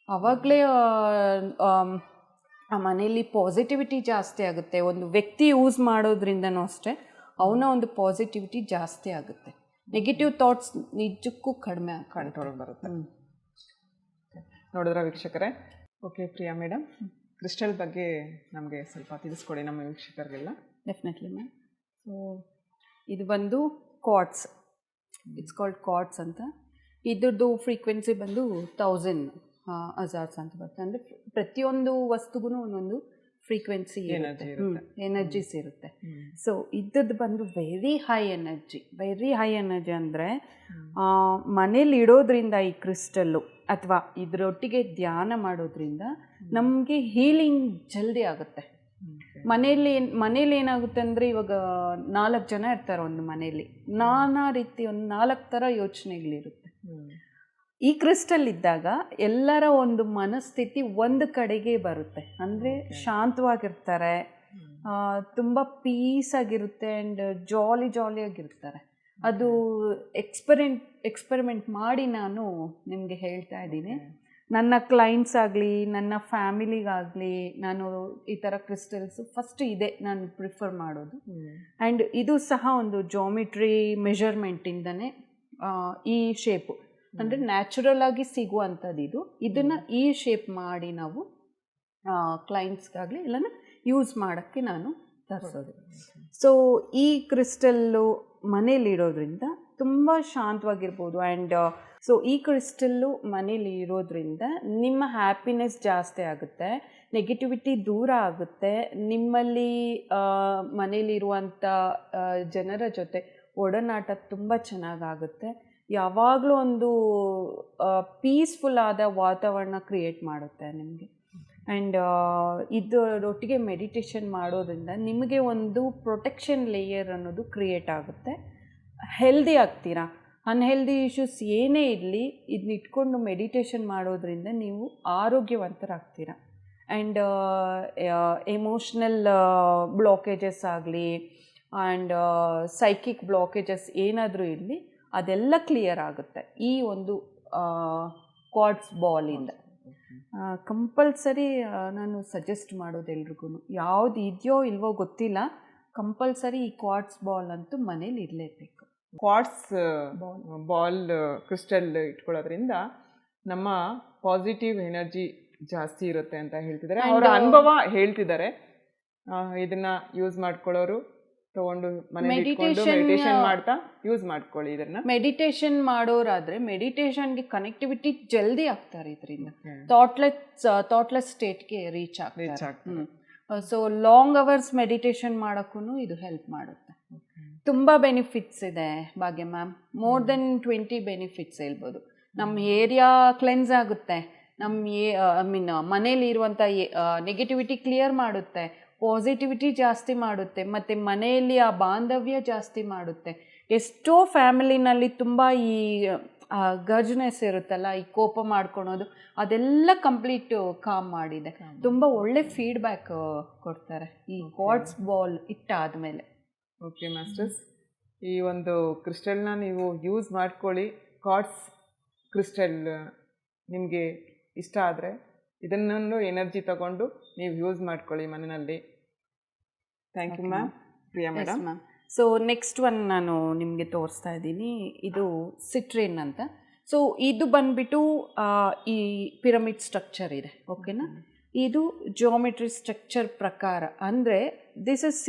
ಆವಾಗಲೇ ಆ ಮನೇಲಿ ಪಾಸಿಟಿವಿಟಿ ಜಾಸ್ತಿ ಆಗುತ್ತೆ. ಒಂದು ವ್ಯಕ್ತಿ ಯೂಸ್ ಮಾಡೋದ್ರಿಂದನೂ ಅಷ್ಟೇ ಅವನ ಒಂದು ಪಾಸಿಟಿವಿಟಿ ಜಾಸ್ತಿ ಆಗುತ್ತೆ. ನೆಗೆಟಿವ್ ಥಾಟ್ಸ್ ನಿಜಕ್ಕೂ ಕಡಿಮೆ ಕಂಟ್ರೋಲ್ ಬರುತ್ತೆ. ನೋಡಿದ್ರ ವೀಕ್ಷಕರೇ? ಓಕೆ ಪ್ರಿಯಾ ಮೇಡಮ್, ಕ್ರಿಸ್ಟಲ್ ಬಗ್ಗೆ ನಮಗೆ ಸ್ವಲ್ಪ ತಿಳಿಸ್ಕೊಡಿ ನಮ್ಮ ವೀಕ್ಷಕರಿಗೆಲ್ಲ. Definitely ma'am. ಸೊ ಇದು ಬಂದು ಕ್ವಾರ್ಟ್ಸ್, ಇಟ್ಸ್ ಕಾಲ್ಡ್ ಕ್ವಾರ್ಟ್ಸ್ ಅಂತ. ಇದ್ರದ್ದು ಫ್ರೀಕ್ವೆನ್ಸಿ ಬಂದು 1000 ಹಜಾರ್ಟ್ಸ್ ಅಂತ ಬರುತ್ತೆ. ಅಂದರೆ ಪ್ರತಿಯೊಂದು ವಸ್ತುಗೂ ಒಂದೊಂದು ಫ್ರೀಕ್ವೆನ್ಸಿ ಎನರ್ಜೀಸ್ ಇರುತ್ತೆ. ಸೊ ಇದ್ದದ್ದು ಬಂದು ವೆರಿ ಹೈ ಎನರ್ಜಿ ಅಂದರೆ ಮನೇಲಿ ಇಡೋದ್ರಿಂದ ಈ ಕ್ರಿಸ್ಟಲ್ಲು ಅಥವಾ ಇದರೊಟ್ಟಿಗೆ ಧ್ಯಾನ ಮಾಡೋದ್ರಿಂದ ನಮಗೆ ಹೀಲಿಂಗ್ ಜಲ್ದಿ ಆಗುತ್ತೆ. ಮನೇಲಿ ಏನಾಗುತ್ತೆ ಅಂದರೆ ಇವಾಗ 4 ಜನ ಇರ್ತಾರೆ ಒಂದು ಮನೇಲಿ, ನಾನಾ ರೀತಿ ಒಂದು 4 ಥರ ಯೋಚನೆಗಳಿರುತ್ತೆ. ಈ ಕ್ರಿಸ್ಟಲ್ ಇದ್ದಾಗ ಎಲ್ಲರ ಒಂದು ಮನಸ್ಥಿತಿ ಒಂದು ಕಡೆಗೆ ಬರುತ್ತೆ. ಅಂದರೆ ಶಾಂತವಾಗಿರ್ತಾರೆ, ತುಂಬ ಪೀಸ್ ಆಗಿರುತ್ತೆ ಆ್ಯಂಡ್ ಜಾಲಿಯಾಗಿರ್ತಾರೆ. ಅದು ಎಕ್ಸ್ಪೆರಿಮೆಂಟ್ ಮಾಡಿ ನಾನು ನಿಮಗೆ ಹೇಳ್ತಾ ಇದ್ದೀನಿ. ನನ್ನ ಕ್ಲೈಂಟ್ಸ್ ಆಗಲಿ ನನ್ನ ಫ್ಯಾಮಿಲಿಗಾಗಲಿ ನಾನು ಈ ಥರ ಕ್ರಿಸ್ಟಲ್ಸು ಫಸ್ಟ್ ಇದೆ ನಾನು ಪ್ರಿಫರ್ ಮಾಡೋದು. ಆ್ಯಂಡ್ ಇದು ಸಹ ಒಂದು ಜಾಮಿಟ್ರಿ ಮೆಷರ್ಮೆಂಟಿಂದನೇ ಈ ಶೇಪು ಅಂದರೆ ನ್ಯಾಚುರಲ್ ಆಗಿ ಸಿಗುವಂಥದ್ದು ಇದನ್ನು ಈ ಶೇಪ್ ಮಾಡಿ ನಾವು ಕ್ಲೈಂಟ್ಸ್ಗಾಗಲಿ ಎಲ್ಲನೂ ಯೂಸ್ ಮಾಡೋಕ್ಕೆ ನಾನು ತರಿಸೋದು. ಸೊ ಈ ಕ್ರಿಸ್ಟಲ್ಲು ಮನೇಲಿರೋದ್ರಿಂದ ತುಂಬ ಶಾಂತವಾಗಿರ್ಬೋದು. ಆ್ಯಂಡ್ ಸೊ ಈ ಕ್ರಿಸ್ಟಲ್ಲು ಮನೇಲಿ ಇರೋದ್ರಿಂದ ನಿಮ್ಮ ಹ್ಯಾಪಿನೆಸ್ ಜಾಸ್ತಿ ಆಗುತ್ತೆ, ನೆಗೆಟಿವಿಟಿ ದೂರ ಆಗುತ್ತೆ, ನಿಮ್ಮಲ್ಲಿ ಮನೇಲಿರುವಂಥ ಜನರ ಜೊತೆ ಒಡನಾಟ ತುಂಬ ಚೆನ್ನಾಗಾಗುತ್ತೆ, ಯಾವಾಗಲೂ ಒಂದು ಪೀಸ್ಫುಲ್ ಆದ ವಾತಾವರಣ ಕ್ರಿಯೇಟ್ ಮಾಡುತ್ತೆ ನಿಮಗೆ. ಆ್ಯಂಡ್ ಇದರೊಟ್ಟಿಗೆ ಮೆಡಿಟೇಷನ್ ಮಾಡೋದ್ರಿಂದ ನಿಮಗೆ ಒಂದು ಪ್ರೊಟೆಕ್ಷನ್ ಲೇಯರ್ ಅನ್ನೋದು ಕ್ರಿಯೇಟ್ ಆಗುತ್ತೆ, ಹೆಲ್ದಿ ಆಗ್ತೀರಾ. ಅನ್ಹೆಲ್ದಿ ಇಶ್ಯೂಸ್ ಏನೇ ಇರಲಿ ಇದನ್ನ ಇಟ್ಕೊಂಡು ಮೆಡಿಟೇಷನ್ ಮಾಡೋದ್ರಿಂದ ನೀವು ಆರೋಗ್ಯವಂತರಾಗ್ತೀರಾ. ಆ್ಯಂಡ್ ಎಮೋಷ್ನಲ್ ಬ್ಲಾಕೇಜಸ್ ಆಗಲಿ ಆ್ಯಂಡ್ ಸೈಕಿಕ್ ಬ್ಲಾಕೇಜಸ್ ಏನಾದರೂ ಇರಲಿ ಅದೆಲ್ಲ ಕ್ಲಿಯರ್ ಆಗುತ್ತೆ ಈ ಒಂದು ಕ್ವಾರ್ಟ್ಸ್ ಬಾಲಿಂದ. ಕಂಪಲ್ಸರಿ ನಾನು ಸಜೆಸ್ಟ್ ಮಾಡೋದು ಎಲ್ರಿಗೂ, ಯಾವುದು ಇದೆಯೋ ಇಲ್ವೋ ಗೊತ್ತಿಲ್ಲ, ಕಂಪಲ್ಸರಿ ಈ ಕ್ವಾರ್ಟ್ಸ್ ಬಾಲ್ ಅಂತೂ ಮನೇಲಿ ಇರಲೇಬೇಕು. ಕ್ವಾರ್ಟ್ಸ್ ಬಾಲ್ ಕ್ರಿಸ್ಟಲ್ ಇಟ್ಕೊಳ್ಳೋದ್ರಿಂದ ನಮ್ಮ ಪಾಸಿಟಿವ್ ಎನರ್ಜಿ ಜಾಸ್ತಿ ಇರುತ್ತೆ ಅಂತ ಹೇಳ್ತಿದ್ದಾರೆ, ಅವರ ಅನುಭವ ಹೇಳ್ತಿದ್ದಾರೆ. ಇದನ್ನ ಯೂಸ್ ಮಾಡ್ಕೊಳ್ಳೋರು ತಗೊಂಡು ಮೆಡಿಟೇಷನ್ ಮಾಡ್ತಾ ಯೂಸ್ ಮಾಡ್ಕೊಳ್ಳಿ. ಇದನ್ನ ಮೆಡಿಟೇಷನ್ ಮಾಡೋರಾದ್ರೆ ಮೆಡಿಟೇಷನ್ಗೆ ಕನೆಕ್ಟಿವಿಟಿ ಜಲ್ದಿ ಆಗ್ತಾರೆ, ಇದರಿಂದ ಥಾಟ್ಲೆಸ್ ಸ್ಟೇಟ್ಗೆ ರೀಚ್ ಆಗ್ತಾರೆ. ಸೊ ಲಾಂಗ್ ಅವರ್ಸ್ ಮೆಡಿಟೇಷನ್ ಮಾಡೋಕ್ಕೂ ಇದು ಹೆಲ್ಪ್ ಮಾಡುತ್ತೆ. ತುಂಬ ಬೆನಿಫಿಟ್ಸ್ ಇದೆ ಭಾಗ್ಯ ಮ್ಯಾಮ್, ಮೋರ್ ದೆನ್ 20 ಬೆನಿಫಿಟ್ಸ್ ಹೇಳ್ಬೋದು. ನಮ್ಮ ಏರಿಯಾ ಕ್ಲೆನ್ಸ್ ಆಗುತ್ತೆ, ನಮ್ಮ ಮನೇಲಿ ಇರುವಂಥ ನೆಗೆಟಿವಿಟಿ ಕ್ಲಿಯರ್ ಮಾಡುತ್ತೆ, ಪಾಸಿಟಿವಿಟಿ ಜಾಸ್ತಿ ಮಾಡುತ್ತೆ, ಮತ್ತು ಮನೆಯಲ್ಲಿ ಆ ಬಾಂಧವ್ಯ ಜಾಸ್ತಿ ಮಾಡುತ್ತೆ. ಎಷ್ಟೋ ಫ್ಯಾಮಿಲಿನಲ್ಲಿ ತುಂಬ ಈ ಗರ್ಜ್ನೆಸ್ ಇರುತ್ತಲ್ಲ, ಈ ಕೋಪ ಮಾಡ್ಕೊಳೋದು, ಅದೆಲ್ಲ ಕಂಪ್ಲೀಟ್ ಕಾಮ್ ಮಾಡಿದೆ. ತುಂಬ ಒಳ್ಳೆ ಫೀಡ್ಬ್ಯಾಕ್ ಕೊಡ್ತಾರೆ ಈ ಕ್ವಾರ್ಟ್ಸ್ ಬಾಲ್ ಇಟ್ಟಾದಮೇಲೆ. ಓಕೆ ಮಾಸ್ಟರ್ಸ್, ಈ ಒಂದು ಕ್ರಿಸ್ಟಲ್ನ ನೀವು ಯೂಸ್ ಮಾಡ್ಕೊಳ್ಳಿ. ಕ್ವಾರ್ಟ್ಸ್ ಕ್ರಿಸ್ಟಲ್ ನಿಮಗೆ ಇಷ್ಟ ಆದರೆ ಇದನ್ನೊಂದು ಎನರ್ಜಿ ತಗೊಂಡು ನೀವು ಯೂಸ್ ಮಾಡ್ಕೊಳ್ಳಿ ಮನೆಯಲ್ಲಿ. Thank you ma'am. Priya madam. So next one ನಾನು ನಿಮಗೆ ತೋರಿಸ್ತಾ ಇದ್ದೀನಿ, ಇದು ಸಿಟ್ರೇನ್ ಅಂತ. ಸೊ ಇದು ಬಂದ್ಬಿಟ್ಟು ಈ ಪಿರಮಿಡ್ ಸ್ಟ್ರಕ್ಚರ್ ಇದೆ, ಓಕೆನಾ. ಇದು ಜಿಯೋಮೆಟ್ರಿ ಸ್ಟ್ರಕ್ಚರ್ ಪ್ರಕಾರ ಅಂದರೆ ದಿಸ್ ಇಸ್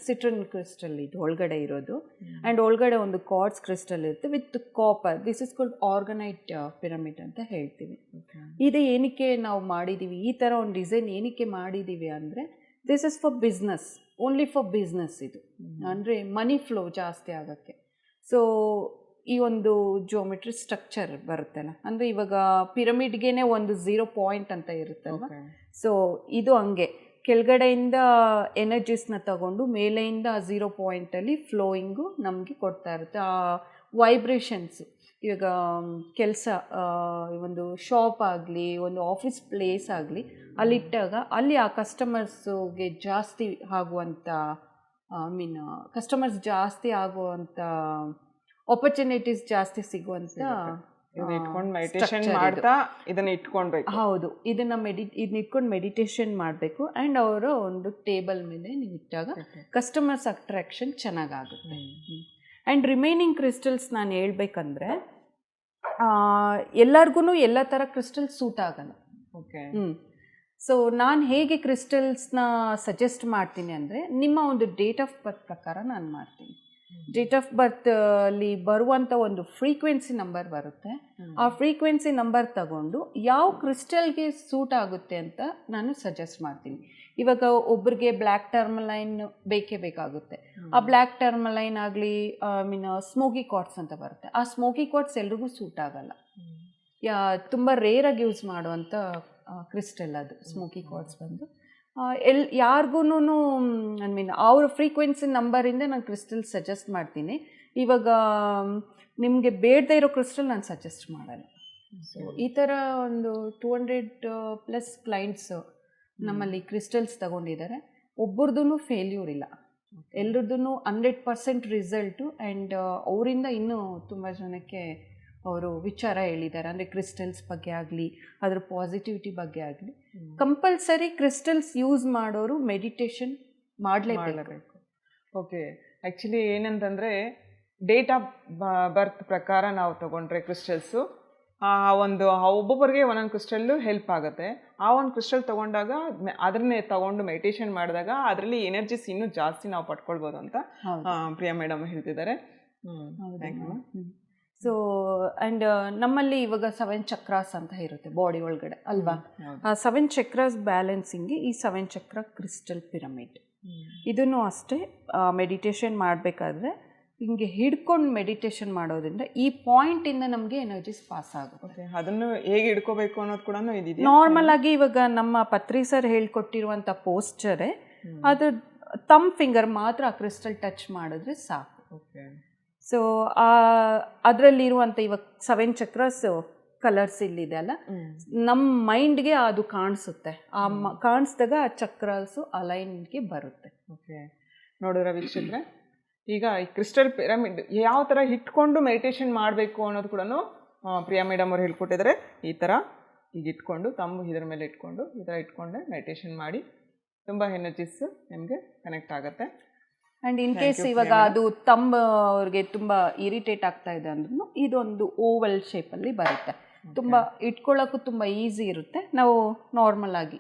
ಸಿಟ್ರನ್ ಕ್ರಿಸ್ಟಲ್ ಇದು ಒಳಗಡೆ ಇರೋದು. ಆ್ಯಂಡ್ ಒಳಗಡೆ ಒಂದು ಕ್ವಾರ್ಟ್ಸ್ ಕ್ರಿಸ್ಟಲ್ ಇರುತ್ತೆ with copper. This is called orgonite pyramid ಅಂತ ಹೇಳ್ತೀವಿ. ಇದು ಏನಕ್ಕೆ ನಾವು ಮಾಡಿದ್ದೀವಿ, ಈ ಥರ ಒಂದು ಡಿಸೈನ್ ಏನಕ್ಕೆ ಮಾಡಿದ್ದೀವಿ ಅಂದರೆ this is for business, only for business. ಇದು ಅಂದರೆ ಮನಿ ಫ್ಲೋ ಜಾಸ್ತಿ ಆಗೋಕ್ಕೆ. ಸೊ ಈ ಒಂದು ಜಿಯೋಮೆಟ್ರಿ ಸ್ಟ್ರಕ್ಚರ್ ಬರುತ್ತಲ್ಲ, ಅಂದರೆ ಇವಾಗ ಪಿರಮಿಡ್ಗೆ ಒಂದು 0 ಪಾಯಿಂಟ್ ಅಂತ ಇರುತ್ತಲ್ವ. ಸೊ ಇದು ಹಂಗೆ ಕೆಳಗಡೆಯಿಂದ ಎನರ್ಜೀಸ್ನ ತಗೊಂಡು ಮೇಲೆಯಿಂದ 0 ಪಾಯಿಂಟಲ್ಲಿ ಫ್ಲೋಯಿಂಗು ನಮಗೆ ಕೊಡ್ತಾ ಇರುತ್ತೆ. ಆ ವೈಬ್ರೇಷನ್ಸು ಇವಾಗ ಕೆಲಸ, ಒಂದು ಶಾಪ್ ಆಗಲಿ ಒಂದು ಆಫೀಸ್ ಪ್ಲೇಸ್ ಆಗಲಿ ಅಲ್ಲಿಟ್ಟಾಗ ಅಲ್ಲಿ ಆ ಕಸ್ಟಮರ್ಸ್ಗೆ ಜಾಸ್ತಿ ಆಗುವಂಥ ಕಸ್ಟಮರ್ಸ್ ಜಾಸ್ತಿ ಆಗುವಂಥ ಆಪರ್ಚುನಿಟೀಸ್ ಜಾಸ್ತಿ ಸಿಗುವಂಥ ಇಟ್ಕೊಂಡು ಮೆಡಿಟೇಷನ್ ಮಾಡ್ತಾ ಇದನ್ನ ಇಟ್ಕೊಳ್ಬೇಕು. ಹೌದು, ಇದನ್ನ ಇಟ್ಕೊಂಡು ಮೆಡಿಟೇಷನ್ ಮಾಡಬೇಕು. ಆ್ಯಂಡ್ ಅವರು ಒಂದು ಟೇಬಲ್ ಮೇಲೆ ನೀವು ಇಟ್ಟಾಗ ಕಸ್ಟಮರ್ಸ್ ಅಟ್ರಾಕ್ಷನ್ ಚೆನ್ನಾಗಾಗುತ್ತೆ. ಆ್ಯಂಡ್ ರಿಮೈನಿಂಗ್ ಕ್ರಿಸ್ಟಲ್ಸ್ ನಾನು ಹೇಳ್ಬೇಕಂದ್ರೆ ಎಲ್ಲರಿಗೂ ಎಲ್ಲ ಥರ ಕ್ರಿಸ್ಟಲ್ ಸೂಟ್ ಆಗಲ್ಲ. ಓಕೆ. ಸೊ ನಾನು ಹೇಗೆ ಕ್ರಿಸ್ಟಲ್ಸ್ನ ಸಜೆಸ್ಟ್ ಮಾಡ್ತೀನಿ ಅಂದರೆ ನಿಮ್ಮ ಒಂದು ಡೇಟ್ ಆಫ್ ಬರ್ತ್ ಪ್ರಕಾರ ನಾನು ಮಾಡ್ತೀನಿ. ಡೇಟ್ ಆಫ್ ಬರ್ತ್ ಅಲ್ಲಿ ಬರುವಂಥ ಒಂದು ಫ್ರೀಕ್ವೆನ್ಸಿ ನಂಬರ್ ಬರುತ್ತೆ. ಆ ಫ್ರೀಕ್ವೆನ್ಸಿ ನಂಬರ್ ತಗೊಂಡು ಯಾವ ಕ್ರಿಸ್ಟಲ್ಗೆ ಸೂಟ್ ಆಗುತ್ತೆ ಅಂತ ನಾನು ಸಜೆಸ್ಟ್ ಮಾಡ್ತೀನಿ. ಇವಾಗ ಒಬ್ರಿಗೆ ಬ್ಲ್ಯಾಕ್ ಟರ್ಮಲೈನ್ ಬೇಕೇ ಬೇಕಾಗುತ್ತೆ. ಆ ಬ್ಲ್ಯಾಕ್ ಟರ್ಮಲೈನ್ ಆಗಲಿ ಸ್ಮೋಕಿ ಕ್ವಾರ್ಟ್ಸ್ ಅಂತ ಬರುತ್ತೆ. ಆ ಸ್ಮೋಕಿ ಕ್ವಾರ್ಟ್ಸ್ ಎಲ್ರಿಗೂ ಸೂಟ್ ಆಗಲ್ಲ, ತುಂಬ ರೇರಾಗಿ ಯೂಸ್ ಮಾಡುವಂಥ ಕ್ರಿಸ್ಟಲ್ ಅದು ಸ್ಮೋಕಿ ಕ್ವಾರ್ಟ್ಸ್ ಬಂದು. ಯಾರಿಗೂ ಅವ್ರ ಫ್ರೀಕ್ವೆನ್ಸಿ ನಂಬರಿಂದ ನಾನು ಕ್ರಿಸ್ಟಲ್ ಸಜೆಸ್ಟ್ ಮಾಡ್ತೀನಿ. ಇವಾಗ ನಿಮಗೆ ಬೇಡದೇ ಇರೋ ಕ್ರಿಸ್ಟಲ್ ನಾನು ಸಜೆಸ್ಟ್ ಮಾಡಲ್ಲ. ಸೊ ಈ ಥರ ಒಂದು 200+ ಕ್ಲೈಂಟ್ಸ್ ನಮ್ಮಲ್ಲಿ ಕ್ರಿಸ್ಟಲ್ಸ್ ತಗೊಂಡಿದ್ದಾರೆ. ಒಬ್ಬರದ್ದು ಫೇಲ್ಯೂರ್ ಇಲ್ಲ, ಎಲ್ರದ್ದು 100% ರಿಸಲ್ಟು. ಆ್ಯಂಡ್ ಅವರಿಂದ ಇನ್ನೂ ತುಂಬ ಜನಕ್ಕೆ ಅವರು ವಿಚಾರ ಹೇಳಿದ್ದಾರೆ, ಅಂದರೆ ಕ್ರಿಸ್ಟಲ್ಸ್ ಬಗ್ಗೆ ಆಗಲಿ ಅದರ ಪಾಸಿಟಿವಿಟಿ ಬಗ್ಗೆ ಆಗಲಿ. ಕಂಪಲ್ಸರಿ ಕ್ರಿಸ್ಟಲ್ಸ್ ಯೂಸ್ ಮಾಡೋರು ಮೆಡಿಟೇಷನ್ ಮಾಡಲೇಬೇಕು. ಓಕೆ. ಆ್ಯಕ್ಚುಲಿ ಏನಂತಂದರೆ ಡೇಟ್ ಆಫ್ ಬರ್ತ್ ಪ್ರಕಾರ ನಾವು ತೊಗೊಂಡ್ರೆ ಕ್ರಿಸ್ಟಲ್ಸು ಒಬ್ಬೊಬ್ಬರಿಗೆ ಒಂದೊಂದು ಕ್ರಿಸ್ಟಲ್ಲು ಹೆಲ್ಪ್ ಆಗುತ್ತೆ. ಆ ಒಂದು ಕ್ರಿಸ್ಟಲ್ ತೊಗೊಂಡಾಗ ಅದನ್ನೇ ತಗೊಂಡು ಮೆಡಿಟೇಷನ್ ಮಾಡಿದಾಗ ಅದರಲ್ಲಿ ಎನರ್ಜಿಸ್ ಇನ್ನೂ ಜಾಸ್ತಿ ನಾವು ಪಡ್ಕೊಳ್ಬೋದು ಅಂತ ಪ್ರಿಯಾ ಮೇಡಮ್ ಹೇಳ್ತಿದ್ದಾರೆ. Thank you. ಸೊ ಆ್ಯಂಡ್ ನಮ್ಮಲ್ಲಿ ಇವಾಗ 7 ಚಕ್ರಾಸ್ ಅಂತ ಇರುತ್ತೆ ಬಾಡಿ ಒಳಗಡೆ ಅಲ್ವಾ? ಆ 7 ಚಕ್ರಾಸ್ ಬ್ಯಾಲೆನ್ಸಿಂಗ್ಗೆ ಈ 7 ಚಕ್ರ ಕ್ರಿಸ್ಟಲ್ ಪಿರಮಿಡ್ ಇದನ್ನು ಅಷ್ಟೇ ಮೆಡಿಟೇಷನ್ ಮಾಡಬೇಕಾದ್ರೆ ಹಿಂಗೆ ಹಿಡ್ಕೊಂಡು ಮೆಡಿಟೇಷನ್ ಮಾಡೋದ್ರಿಂದ ಈ ಪಾಯಿಂಟಿಂದ ನಮಗೆ ಎನರ್ಜಿಸ್ ಪಾಸ್ ಆಗುತ್ತೆ. ಅದನ್ನು ಹೇಗೆ ಹಿಡ್ಕೋಬೇಕು ಅನ್ನೋದು ಕೂಡ ಇದಿದೆ. ನಾರ್ಮಲ್ ಆಗಿ ಇವಾಗ ನಮ್ಮ ಪತ್ರಿ ಸರ್ ಹೇಳ್ಕೊಟ್ಟಿರುವಂಥ ಪೋಸ್ಚರೇ ಅದು ತಮ್ ಫಿಂಗರ್ ಮಾತ್ರ ಆ ಕ್ರಿಸ್ಟಲ್ ಟಚ್ ಮಾಡಿದ್ರೆ ಸಾಕು. ಸೊ ಅದರಲ್ಲಿರುವಂಥ ಇವಾಗ 7 ಚಕ್ರಸ್ ಕಲರ್ಸ್ ಇಲ್ಲಿದೆ ಅಲ್ಲ, ನಮ್ಮ ಮೈಂಡ್ಗೆ ಅದು ಕಾಣಿಸುತ್ತೆ. ಕಾಣಿಸಿದಾಗ ಆ ಚಕ್ರಸು ಅಲೈನ್ಗೆ ಬರುತ್ತೆ. ಓಕೆ, ನೋಡಿದ್ರ ವೀಕ್ಷಕರೇ, ಈಗ ಈ ಕ್ರಿಸ್ಟಲ್ ಪಿರಮಿಡ್ ಯಾವ ಥರ ಇಟ್ಕೊಂಡು ಮೆಡಿಟೇಷನ್ ಮಾಡಬೇಕು ಅನ್ನೋದು ಕೂಡ ಪ್ರಿಯಾ ಮೇಡಮ್ ಅವ್ರು ಹೇಳ್ಕೊಟ್ಟಿದ್ದಾರೆ. ಈ ಥರ ಈಗ ಇಟ್ಕೊಂಡು ಇದರ ಮೇಲೆ ಇಟ್ಕೊಂಡು ಈ ಥರ ಇಟ್ಕೊಂಡೆ ಮೆಡಿಟೇಷನ್ ಮಾಡಿ ತುಂಬ ಎನರ್ಜಿಸ್ ನಿಮಗೆ ಕನೆಕ್ಟ್ ಆಗುತ್ತೆ. ಆ್ಯಂಡ್ ಇನ್ ಕೇಸ್ ಇವಾಗ ಅದು ಅವ್ರಿಗೆ ತುಂಬ ಇರಿಟೇಟ್ ಆಗ್ತಾ ಇದೆ ಅಂದ್ರೂ ಇದೊಂದು ಓವಲ್ ಶೇಪಲ್ಲಿ ಬರುತ್ತೆ. ತುಂಬ ಇಟ್ಕೊಳ್ಳೋಕ್ಕೂ ತುಂಬ ಈಸಿ ಇರುತ್ತೆ. ನಾವು ನಾರ್ಮಲ್ ಆಗಿ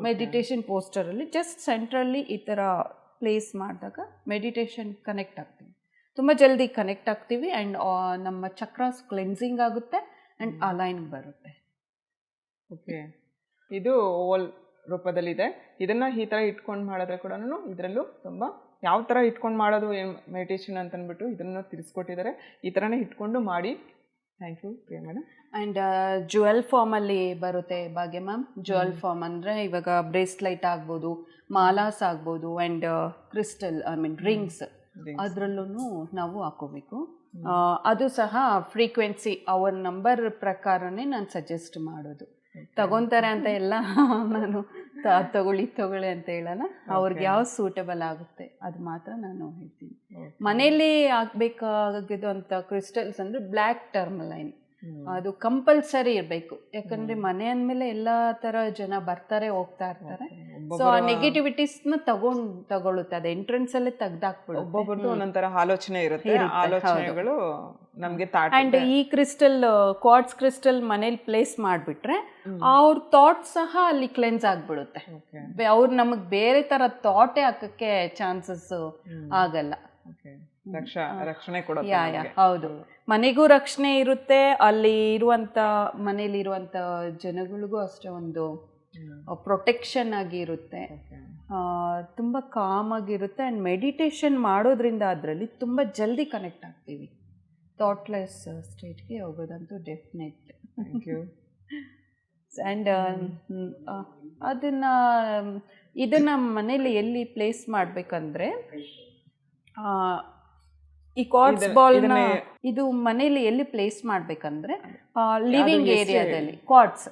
ಮೆಡಿಟೇಷನ್ ಪೋಸ್ಟರಲ್ಲಿ ಜಸ್ಟ್ ಸೆಂಟ್ರಲ್ಲಿ ಈ ಥರ ಪ್ಲೇಸ್ ಮಾಡಿದಾಗ ಮೆಡಿಟೇಷನ್ ಕನೆಕ್ಟ್ ಆಗ್ತೀವಿ, ತುಂಬ ಜಲ್ದಿ ಕನೆಕ್ಟ್ ಆಗ್ತೀವಿ. ಆ್ಯಂಡ್ ನಮ್ಮ ಚಕ್ರಾಸ್ ಕ್ಲೆನ್ಸಿಂಗ್ ಆಗುತ್ತೆ ಆ್ಯಂಡ್ ಅಲೈನ್ ಬರುತ್ತೆ. ಓಕೆ, ಇದು ಓವಲ್ ರೂಪದಲ್ಲಿದೆ. ಇದನ್ನು ಈ ಥರ ಇಟ್ಕೊಂಡು ಮಾಡಿದ್ರೆ ಕೂಡ ಇದರಲ್ಲೂ ತುಂಬ ಯಾವ ಥರ ಇಟ್ಕೊಂಡು ಮಾಡೋದು ಮೆಡಿಟೇಷನ್ ಅಂತಂದ್ಬಿಟ್ಟು ಇದನ್ನು ತಿಳಿಸ್ಕೊಟ್ಟಿದ್ದಾರೆ. ಈ ಥರನೇ ಇಟ್ಕೊಂಡು ಮಾಡಿ. Thank you Priya madam. And jewel ಫಾರ್ಮಲ್ಲಿ ಬರುತ್ತೆ ಭಾಗ್ಯ ಮ್ಯಾಮ್. ಜುವೆಲ್ ಫಾರ್ಮ್ ಅಂದರೆ ಇವಾಗ ಬ್ರೇಸ್ಲೈಟ್ ಆಗ್ಬೋದು, ಮಾಲಾಸ್ ಆಗ್ಬೋದು, ಆ್ಯಂಡ್ ಕ್ರಿಸ್ಟಲ್ ರಿಂಗ್ಸ್ ಅದರಲ್ಲೂ ನಾವು ಹಾಕೋಬೇಕು. ಅದು ಸಹ ಫ್ರೀಕ್ವೆನ್ಸಿ ಅವ್ರ ನಂಬರ್ ಪ್ರಕಾರನೇ ನಾನು ಸಜೆಸ್ಟ್ ಮಾಡೋದು. ತಗೊತಾರೆ ಅಂತ ಎಲ್ಲ ನಾನು ತಗೊಳ್ಳಿ ಅಂತ ಹೇಳಲ್ಲ. ಅವ್ರಿಗೆ ಯಾವ ಸೂಟಬಲ್ ಆಗುತ್ತೆ ಅದು ಮಾತ್ರ ನಾನು ಹೇಳ್ತೀನಿ. ಮನೆಯಲ್ಲಿ ಹಾಕ್ಬೇಕಾಗಿದ್ದು ಅಂತ ಕ್ರಿಸ್ಟಲ್ಸ್ ಅಂದರೆ ಬ್ಲ್ಯಾಕ್ ಟರ್ಮಲೈನ್ ಅದು ಕಂಪಲ್ಸರಿ ಇರಬೇಕು. ಯಾಕಂದರೆ ಮನೆ ಅಂದಮೇಲೆ ಎಲ್ಲ ಥರ ಜನ ಬರ್ತಾರೆ ಹೋಗ್ತಾ ಇರ್ತಾರೆ. ಸೊ ಆ ನೆಗೆಟಿವಿಟೀಸ್ನ ತಗೊಳುತ್ತೆ, ಅದು ಎಂಟ್ರೆನ್ಸಲ್ಲೇ ತೆಗ್ದಾಕ್ಬಿಡುತ್ತೆ. ಒಬ್ಬೊಬ್ಬರದ್ದು ಒಂದೊಂಥರ ಆಲೋಚನೆ ಇರುತ್ತೆ, ಆಲೋಚನೆಗಳು ನಮಗೆ. ಆ್ಯಂಡ್ ಈ ಕ್ರಿಸ್ಟಲ್ ಕ್ವಾರ್ಟ್ಸ್ ಕ್ರಿಸ್ಟಲ್ ಮನೇಲಿ ಪ್ಲೇಸ್ ಮಾಡಿಬಿಟ್ರೆ ಅವ್ರ ಥಾಟ್ ಸಹ ಅಲ್ಲಿ ಕ್ಲೆನ್ಸ್ ಆಗಿಬಿಡುತ್ತೆ. ಅವ್ರು ನಮಗೆ ಬೇರೆ ಥರ ಥಾಟೇ ಹಾಕೋಕ್ಕೆ ಚಾನ್ಸಸ್ ಆಗಲ್ಲ. ರಕ್ಷಣೆ ಕೊಡುತ್ತೆ. ಹೌದು, ಮನೆಗೂ ರಕ್ಷಣೆ ಇರುತ್ತೆ, ಅಲ್ಲಿ ಇರುವಂಥ ಮನೇಲಿ ಇರುವಂಥ ಜನಗಳಿಗೂ ಅಷ್ಟೇ ಒಂದು ಪ್ರೊಟೆಕ್ಷನ್ ಆಗಿ ಇರುತ್ತೆ. ತುಂಬ ಕಾಮಾಗಿರುತ್ತೆ. ಆ್ಯಂಡ್ ಮೆಡಿಟೇಷನ್ ಮಾಡೋದ್ರಿಂದ ಅದರಲ್ಲಿ ತುಂಬ ಜಲ್ದಿ ಕನೆಕ್ಟ್ ಆಗ್ತೀವಿ. ಥಾಟ್ಲೆಸ್ ಸ್ಟೇಟ್ಗೆ ಹೋಗೋದಂತೂ ಡೆಫಿನೆಟ್. Thank you. ಆ್ಯಂಡ್ ಇದನ್ನು ಮನೇಲಿ ಎಲ್ಲಿ ಪ್ಲೇಸ್ ಮಾಡಬೇಕಂದ್ರೆ ಈ ಕ್ವಾರ್ಟ್ಸ್ ಬಾಲ್ನ ಇದು ಮನೇಲಿ ಎಲ್ಲಿ ಪ್ಲೇಸ್ ಮಾಡಬೇಕಂದ್ರೆ ಲಿವಿಂಗ್ ಏರಿಯಾದಲ್ಲಿ ಕ್ವಾರ್ಟ್ಸ್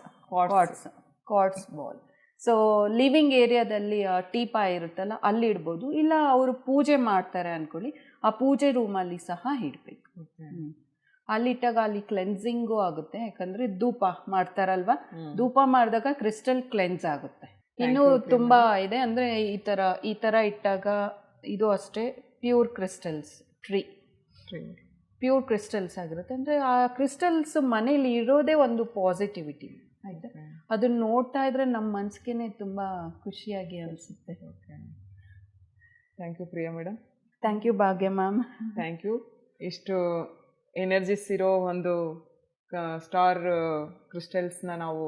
ಬಾಲ್. ಸೊ ಲಿವಿಂಗ್ ಏರಿಯಾದಲ್ಲಿ ಟೀಪಾ ಇರುತ್ತಲ್ಲ ಅಲ್ಲಿ ಇಡ್ಬೋದು. ಇಲ್ಲ ಅವರು ಪೂಜೆ ಮಾಡ್ತಾರೆ ಅಂದ್ಕೊಳ್ಳಿ, ಆ ಪೂಜೆ ರೂಮಲ್ಲಿ ಸಹ ಇಡಬೇಕು. ಅಲ್ಲಿಟ್ಟಾಗ ಅಲ್ಲಿ ಕ್ಲೆನ್ಸಿಂಗು ಆಗುತ್ತೆ. ಯಾಕಂದರೆ ಧೂಪ ಮಾಡ್ತಾರಲ್ವ, ಧೂಪ ಮಾಡಿದಾಗ ಕ್ರಿಸ್ಟಲ್ ಕ್ಲೆನ್ಸ್ ಆಗುತ್ತೆ. ಇನ್ನೂ ತುಂಬ ಇದೆ. ಅಂದರೆ ಈ ಥರ ಇಟ್ಟಾಗ ಇದು ಅಷ್ಟೇ ಪ್ಯೂರ್ ಕ್ರಿಸ್ಟಲ್ಸ್, ಪ್ಯೂರ್ ಕ್ರಿಸ್ಟಲ್ಸ್ ಆಗಿರುತ್ತೆ. ಅಂದರೆ ಆ ಕ್ರಿಸ್ಟಲ್ಸ್ ಮನೇಲಿ ಇರೋದೇ ಒಂದು ಪಾಸಿಟಿವಿಟಿ ಆಯಿತಾ. ಅದನ್ನು ನೋಡ್ತಾ ಇದ್ರೆ ನಮ್ಮ ಮನಸ್ಸಿಗೆ ತುಂಬ ಖುಷಿಯಾಗಿ ಅನಿಸುತ್ತೆ. Thank you Priya madam. Thank you Bhagya ma'am. Thank you. ಇಷ್ಟು ಎನರ್ಜಿಸ್ ಇರೋ ಒಂದು ಸ್ಟಾರ್ ಕ್ರಿಸ್ಟಲ್ಸ್ನ ನಾವು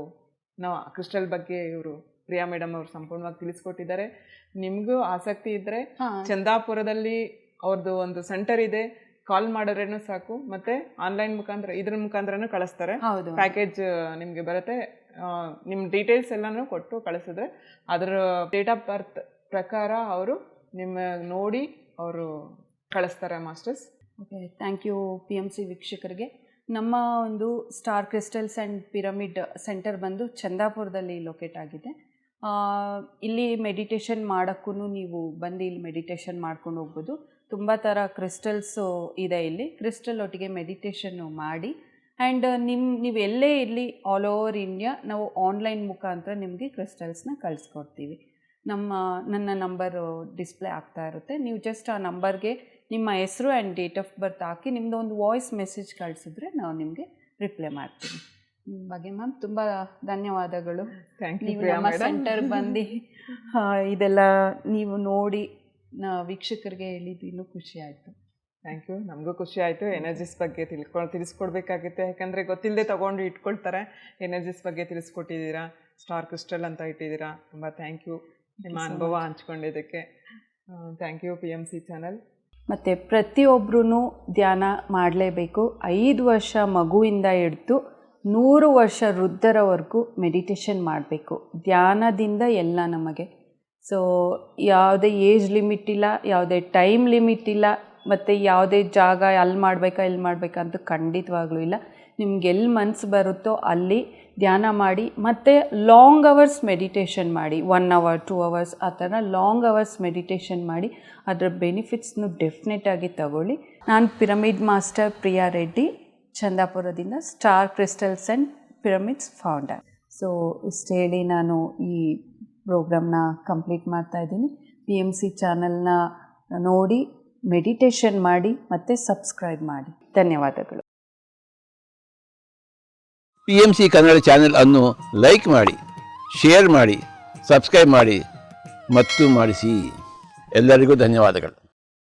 ಕ್ರಿಸ್ಟಲ್ ಬಗ್ಗೆ ಇವರು ಪ್ರಿಯಾ ಮೇಡಮ್ ಅವರು ಸಂಪೂರ್ಣವಾಗಿ ತಿಳಿಸ್ಕೊಟ್ಟಿದ್ದಾರೆ. ನಿಮಗೂ ಆಸಕ್ತಿ ಇದ್ದರೆ ಚಂದಾಪುರದಲ್ಲಿ ಅವ್ರದ್ದು ಒಂದು ಸೆಂಟರ್ ಇದೆ, ಕಾಲ್ ಮಾಡಿದ್ರೇನು ಸಾಕು. ಮತ್ತು ಆನ್ಲೈನ್ ಮುಖಾಂತರ ಇದ್ರ ಮುಖಾಂತರನೂ ಕಳಿಸ್ತಾರೆ. ಪ್ಯಾಕೇಜ್ ನಿಮಗೆ ಬರುತ್ತೆ. ನಿಮ್ಮ ಡೀಟೇಲ್ಸ್ ಎಲ್ಲನೂ ಕೊಟ್ಟು ಕಳಿಸಿದ್ರೆ ಅದರ ಡೇಟ್ ಆಫ್ ಬರ್ತ್ ಪ್ರಕಾರ ಅವರು ನಿಮ್ಮ ನೋಡಿ ಅವರು ಕಳಿಸ್ತಾರೆ masters. Okay, thank you PMC ವೀಕ್ಷಕರಿಗೆ. ನಮ್ಮ ಒಂದು star crystals and pyramid centre ಬಂದು ಚಂದಾಪುರದಲ್ಲಿ ಲೊಕೇಟ್ ಆಗಿದೆ. ಇಲ್ಲಿ ಮೆಡಿಟೇಷನ್ ಮಾಡೋಕ್ಕೂ ನೀವು ಬಂದು ಇಲ್ಲಿ ಮೆಡಿಟೇಷನ್ ಮಾಡ್ಕೊಂಡು ಹೋಗ್ಬೋದು. ತುಂಬ ಥರ ಕ್ರಿಸ್ಟಲ್ಸು ಇದೆ ಇಲ್ಲಿ. ಕ್ರಿಸ್ಟಲ್ ಒಟ್ಟಿಗೆ ಮೆಡಿಟೇಷನ್ನು ಮಾಡಿ ಆ್ಯಂಡ್ ನೀವು ಎಲ್ಲೇ ಇರಲಿ ಆಲ್ ಓವರ್ ಇಂಡಿಯಾ ನಾವು ಆನ್ಲೈನ್ ಮುಖಾಂತರ ನಿಮಗೆ ಕ್ರಿಸ್ಟಲ್ಸ್ನ ಕಳಿಸ್ಕೊಡ್ತೀವಿ. ನನ್ನ ನಂಬರು ಡಿಸ್ಪ್ಲೇ ಆಗ್ತಾ ಇರುತ್ತೆ. ನೀವು ಜಸ್ಟ್ ಆ ನಂಬರ್ಗೆ ನಿಮ್ಮ ಹೆಸರು ಆ್ಯಂಡ್ ಡೇಟ್ ಆಫ್ ಬರ್ತ್ ಹಾಕಿ ನಿಮ್ಮದು ಒಂದು ವಾಯ್ಸ್ ಮೆಸೇಜ್ ಕಳಿಸಿದ್ರೆ ನಾವು ನಿಮಗೆ ರಿಪ್ಲೈ ಮಾಡ್ತೀವಿ. ಬಗ್ಗೆ ಮ್ಯಾಮ್ ತುಂಬ ಧನ್ಯವಾದಗಳು. ಥ್ಯಾಂಕ್ ಯು ನೀವು ಪ್ರಿಯಾ ನಮ್ಮ ಮೇಡಮ್. ಸೆಂಟರ್ ಬಂದು ಇದೆಲ್ಲ ನೀವು ನೋಡಿ ವೀಕ್ಷಕರಿಗೆ ಹೇಳಿದ್ದು ಇನ್ನೂ ಖುಷಿ ಆಯಿತು. ಥ್ಯಾಂಕ್ ಯು, ನಮಗೂ ಖುಷಿ ಆಯಿತು. ಎನರ್ಜಿಸ್ ಬಗ್ಗೆ ತಿಳಿಸ್ಕೊಡ್ಬೇಕಾಗಿತ್ತು, ಯಾಕಂದರೆ ಗೊತ್ತಿಲ್ಲದೆ ತೊಗೊಂಡು ಇಟ್ಕೊಳ್ತಾರೆ. ಎನರ್ಜಿಸ್ ಬಗ್ಗೆ ತಿಳಿಸ್ಕೊಟ್ಟಿದ್ದೀರಾ, ಸ್ಟಾರ್ ಕ್ರಿಸ್ಟಲ್ ಅಂತ ಇಟ್ಟಿದ್ದೀರಾ. ತುಂಬ ಥ್ಯಾಂಕ್ ಯು ನಿಮ್ಮ ಅನುಭವ ಹಂಚ್ಕೊಂಡಿದ್ದಕ್ಕೆ. Thank you PMC channel. ಮತ್ತು ಪ್ರತಿಯೊಬ್ಬರೂ ಧ್ಯಾನ ಮಾಡಲೇಬೇಕು. 5 ವರ್ಷ ಮಗುವಿಂದ ಹಿಡಿದು 100 ವರ್ಷ ವೃದ್ಧರವರೆಗೂ ಮೆಡಿಟೇಷನ್ ಮಾಡಬೇಕು. ಧ್ಯಾನದಿಂದ ಎಲ್ಲ ನಮಗೆ. ಸೊ ಯಾವುದೇ ಏಜ್ ಲಿಮಿಟ್ ಇಲ್ಲ, ಯಾವುದೇ ಟೈಮ್ ಲಿಮಿಟ್ ಇಲ್ಲ, ಮತ್ತು ಯಾವುದೇ ಜಾಗ ಅಲ್ಲಿ ಮಾಡಬೇಕಾ ಇಲ್ಲಿ ಮಾಡಬೇಕಾ ಅಂತ ಖಂಡಿತವಾಗ್ಲೂ ಇಲ್ಲ. ನಿಮ್ಗೆ ಎಲ್ಲಿ ಮನಸ್ಸು ಬರುತ್ತೋ ಅಲ್ಲಿ ಧ್ಯಾನ ಮಾಡಿ, ಮತ್ತು ಲಾಂಗ್ ಅವರ್ಸ್ ಮೆಡಿಟೇಷನ್ ಮಾಡಿ. 1 hour 2 hours ಆ ಥರ ಲಾಂಗ್ ಅವರ್ಸ್ ಮೆಡಿಟೇಷನ್ ಮಾಡಿ ಅದರ ಬೆನಿಫಿಟ್ಸ್ನು ಡೆಫಿನೆಟಾಗಿ ತಗೊಳ್ಳಿ. ನಾನು ಪಿರಮಿಡ್ ಮಾಸ್ಟರ್ ಪ್ರಿಯಾ ರೆಡ್ಡಿ, ಚಂದಾಪುರದಿಂದ star crystals and pyramids founder. So ಇಷ್ಟು ಹೇಳಿ ನಾನು ಈ ಪ್ರೋಗ್ರಾಮ್ನ ಕಂಪ್ಲೀಟ್ ಮಾಡ್ತಾಯಿದ್ದೀನಿ. PMC ಚಾನಲ್ನ ನೋಡಿ ಮೆಡಿಟೇಷನ್ ಮಾಡಿ ಮತ್ತು ಸಬ್ಸ್ಕ್ರೈಬ್ ಮಾಡಿ. ಧನ್ಯವಾದಗಳು. PMC ಕನ್ನಡ ಚಾನೆಲ್ ಅನ್ನು ಲೈಕ್ ಮಾಡಿ, ಶೇರ್ ಮಾಡಿ, ಸಬ್ಸ್ಕ್ರೈಬ್ ಮಾಡಿ ಮತ್ತು ಮಾಡಿಸಿ. ಎಲ್ಲರಿಗೂ ಧನ್ಯವಾದಗಳು.